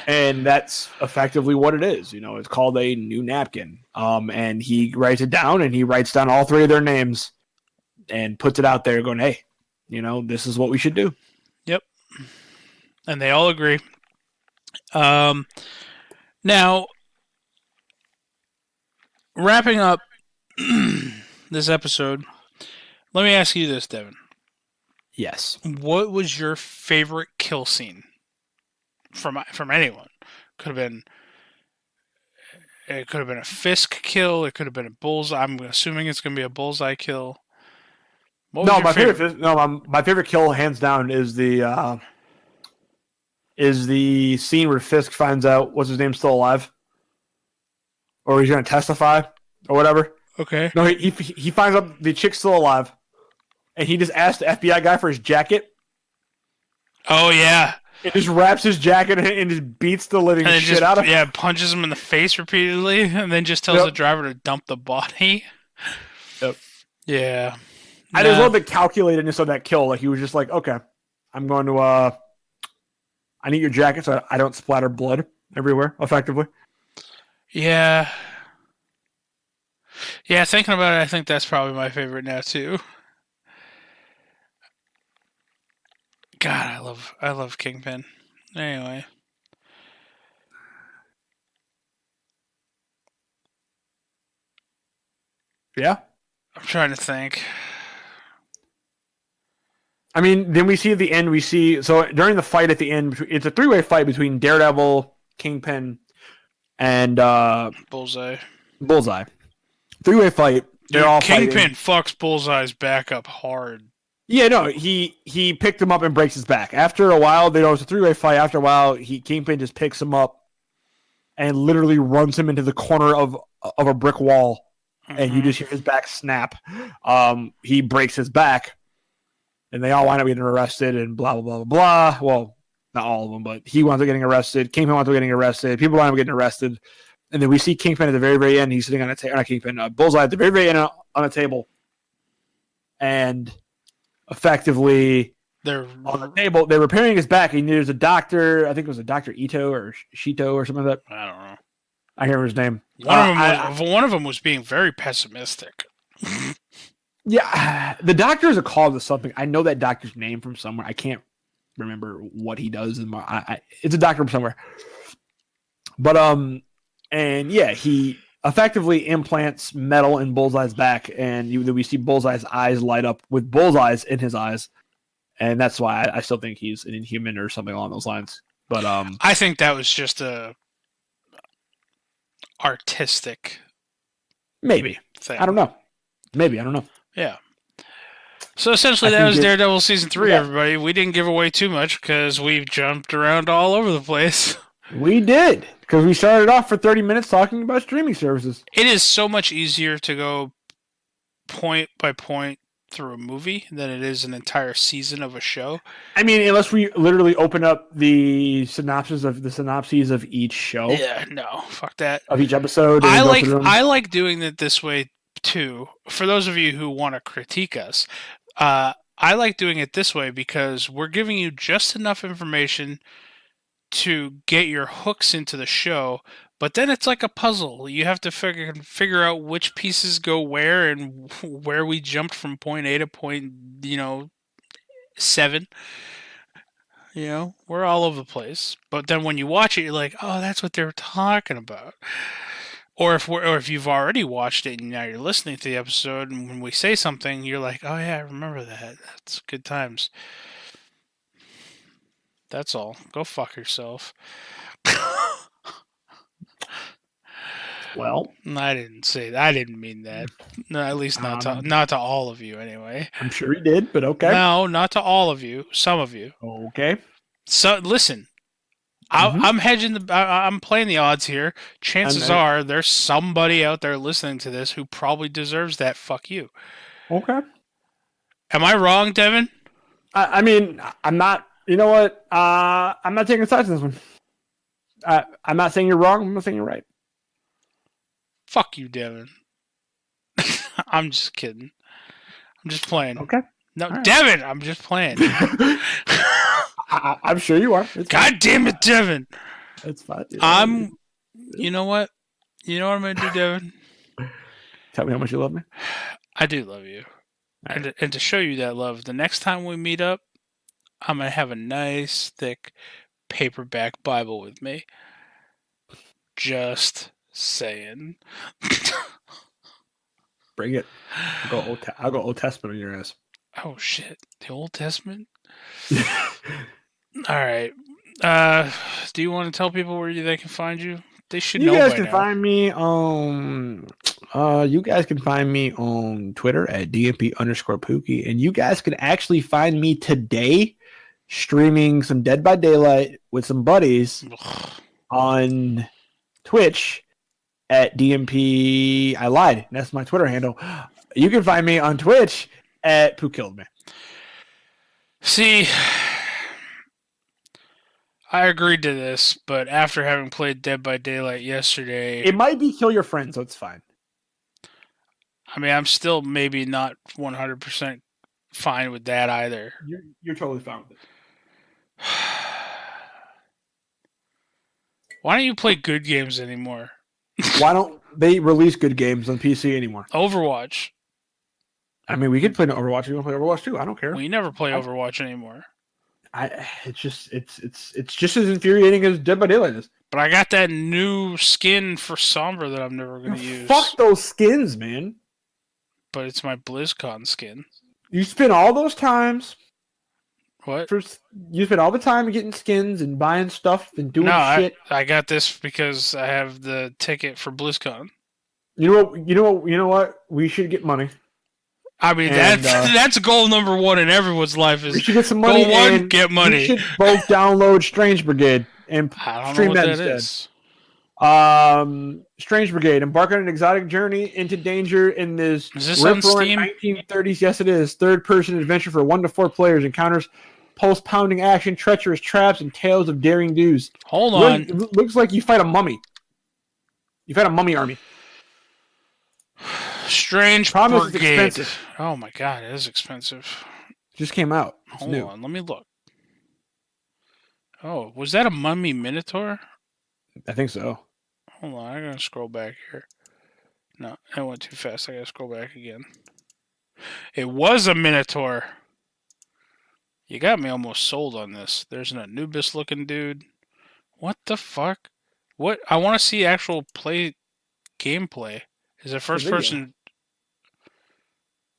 And that's effectively what it is. It's called A New Napkin. And he writes it down, and he writes down all 3 of their names and puts it out there going, hey, this is what we should do. Yep. And they all agree. Now, wrapping up this episode, let me ask you this, Devin. Yes. What was your favorite kill scene? From anyone. It could have been a Fisk kill. It could have been a bullseye. I'm assuming it's going to be a bullseye kill. My favorite kill, hands down, is the scene where Fisk finds out what's his name still alive, or he's going to testify or whatever. Okay. No, he finds out the chick's still alive, and he just asks the FBI guy for his jacket. Oh yeah. It just wraps his jacket and just beats the living shit out of him. Yeah, punches him in the face repeatedly, and then just tells the driver to dump the body. Yep. Yeah. I just love the calculatedness of that kill. Like, he was just like, okay, I'm going to, I need your jacket so I don't splatter blood everywhere, effectively. Yeah. Yeah, thinking about it, I think that's probably my favorite now, too. God, I love Kingpin. Anyway. Yeah? I'm trying to think. I mean, then we see at the end, so during the fight at the end, it's a 3-way fight between Daredevil, Kingpin, and Bullseye. 3-way fight. They're all Kingpin fucks Bullseye's back up hard. Yeah, no, he picked him up and breaks his back. After a while, there was a 3-way fight. After a while, Kingpin just picks him up and literally runs him into the corner of a brick wall, and you just hear his back snap. He breaks his back, and they all wind up getting arrested and blah, blah, blah, blah. Well, not all of them, but he winds up getting arrested. Kingpin winds up getting arrested. People wind up getting arrested. And then we see Kingpin at the very, very end. He's sitting on a table. Not Kingpin, Bullseye at the very, very end on a table. And effectively, they're on the table. They're repairing his back. And there's a doctor. I think it was a Dr. Ito or Shito or something like that. I don't know. I can't remember his name. One of them was being very pessimistic. Yeah, the doctor is a call to something. I know that doctor's name from somewhere. I can't remember what he does. It's a doctor from somewhere. But and yeah, he effectively implants metal in Bullseye's back, and we see Bullseye's eyes light up with bullseyes in his eyes, and that's why I still think he's an Inhuman or something along those lines. But I think that was just a artistic maybe thing. I don't know. Maybe I don't know. Yeah. So essentially, that was Daredevil season 3. Yeah. Everybody, we didn't give away too much because we jumped around all over the place. We did, because we started off for 30 minutes talking about streaming services. It is so much easier to go point by point through a movie than it is an entire season of a show. I mean, unless we literally open up the synopses of each show. Yeah, no, fuck that. Of each episode. I like doing it this way too. For those of you who want to critique us, I like doing it this way because we're giving you just enough information to get your hooks into the show, but then it's like a puzzle. You have to figure out which pieces go where and where we jumped from point A to point, 7. We're all over the place. But then when you watch it, you're like, oh, that's what they were talking about. Or if you've already watched it and now you're listening to the episode, and when we say something, you're like, oh yeah, I remember that. That's good times. That's all. Go fuck yourself. Well, I didn't say that. I didn't mean that. No, at least not to all of you, anyway. I'm sure he did, but okay. No, not to all of you. Some of you. Okay. So listen, I'm hedging I'm playing the odds here. Chances are there's somebody out there listening to this who probably deserves that. Fuck you. Okay. Am I wrong, Devin? I mean, I'm not. You know what? I'm not taking sides in this one. I'm not saying you're wrong. I'm not saying you're right. Fuck you, Devin. I'm just kidding. I'm just playing. Okay. No, right. Devin, I'm just playing. I'm sure you are. It's God fine. Damn it, Devin. It's fine. You know what? You know what I'm going to do, Devin? Tell me how much you love me. I do love you. Right. And to show you that love, the next time we meet up, I'm going to have a nice, thick paperback Bible with me. Just saying. Bring it. I'll go Old Testament on your ass. Oh, shit. The Old Testament? All right. Do you want to tell people where they can find you? They should know by now. You guys can find me on Twitter at DMP_Pookie. And you guys can actually find me today streaming some Dead by Daylight with some buddies on Twitch at DMP. I lied. That's my Twitter handle. You can find me on Twitch at Poo Killed Me. See, I agreed to this, but after having played Dead by Daylight yesterday... It might be kill your friend, so it's fine. I mean, I'm still maybe not 100% fine with that either. You're totally fine with it. Why don't you play good games anymore? Why don't they release good games on PC anymore? Overwatch. I mean, we could play Overwatch. You want to play Overwatch too? I don't care. We never play Overwatch anymore. It's just as infuriating as Dead by Daylight is. But I got that new skin for Sombra that I'm never going to use. Fuck those skins, man. But it's my BlizzCon skin. You spend all those times. What? You spend all the time getting skins and buying stuff and doing shit. I got this because I have the ticket for BlizzCon. You know what? We should get money. I mean, that's goal number one in everyone's life. Is we should get some money. Goal one, get money. We should both download Strange Brigade and stream that instead. Strange Brigade, embark on an exotic journey into danger in this rip-roaring 1930s. Yes, it is. Third-person adventure for 1 to 4 players. Encounters pulse-pounding action, treacherous traps, and tales of daring do's. Hold on. Looks like you fight a mummy. You fight a mummy army. Strange Brigade. Expensive. Oh my god, it is expensive. Just came out. Hold on, let me look. Oh, was that a mummy minotaur? I think so. Hold on, I'm gonna scroll back here. No, I went too fast. I gotta scroll back again. It was a minotaur. You got me almost sold on this. There's an Anubis looking dude. What the fuck? What? I want to see actual play gameplay? Is it first video. person?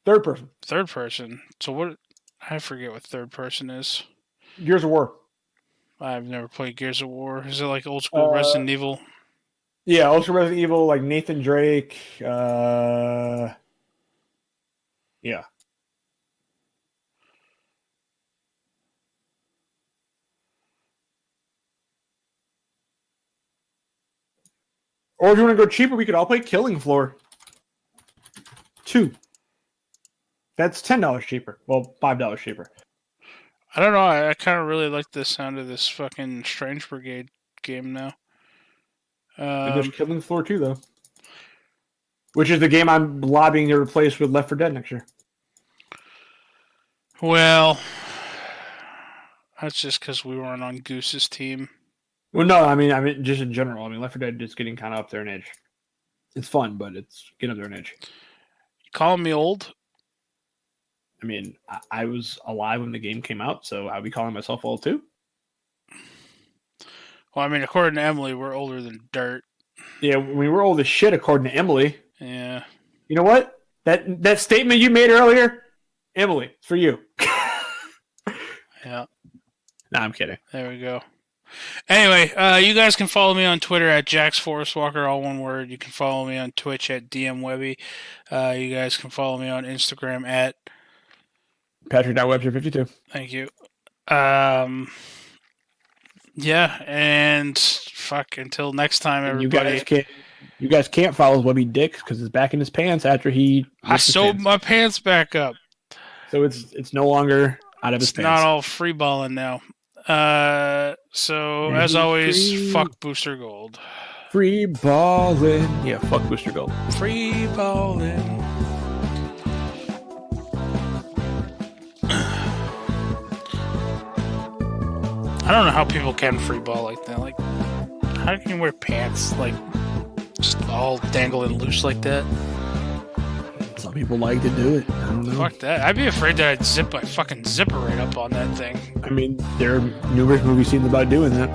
Third person. Third person. So what? I forget what third person is. Gears of War. I've never played Gears of War. Is it like old school Resident Evil? Yeah, also Resident Evil, like Nathan Drake. Yeah. Or if you want to go cheaper, we could all play Killing Floor 2. That's $10 cheaper. Well, $5 cheaper. I don't know. I kind of really like the sound of this fucking Strange Brigade game now. And there's Killing Floor 2, though. Which is the game I'm lobbying to replace with Left 4 Dead next year. Well, that's just because we weren't on Goose's team. Well, no, I mean just in general. I mean, Left 4 Dead is getting kind of up there in age. It's fun, but it's getting up there in age. You calling me old? I mean, I was alive when the game came out, so I'll be calling myself old too. Well, I mean, according to Emily, we're older than dirt. Yeah, we were old as shit, according to Emily. Yeah. You know what? That statement you made earlier, Emily, it's for you. Yeah. Nah, I'm kidding. There we go. Anyway, you guys can follow me on Twitter at JaxForestWalker, all one word. You can follow me on Twitch at DMWebby. You guys can follow me on Instagram at Patrick.Webster52. Thank you. Yeah, and fuck, until next time, everybody. You guys can't follow Webby Dick because it's back in his pants after he. I sewed my pants back up. So it's no longer out of his pants. It's not all free balling now. So as always, fuck Booster Gold. Free balling. Yeah, fuck Booster Gold. Free balling. I don't know how people can free ball like that. Like, how can you wear pants like just all dangling loose like that? Some people like to do it. I don't know. Fuck that. I'd be afraid that I'd zip my fucking zipper right up on that thing. I mean, there are numerous movie scenes about doing that.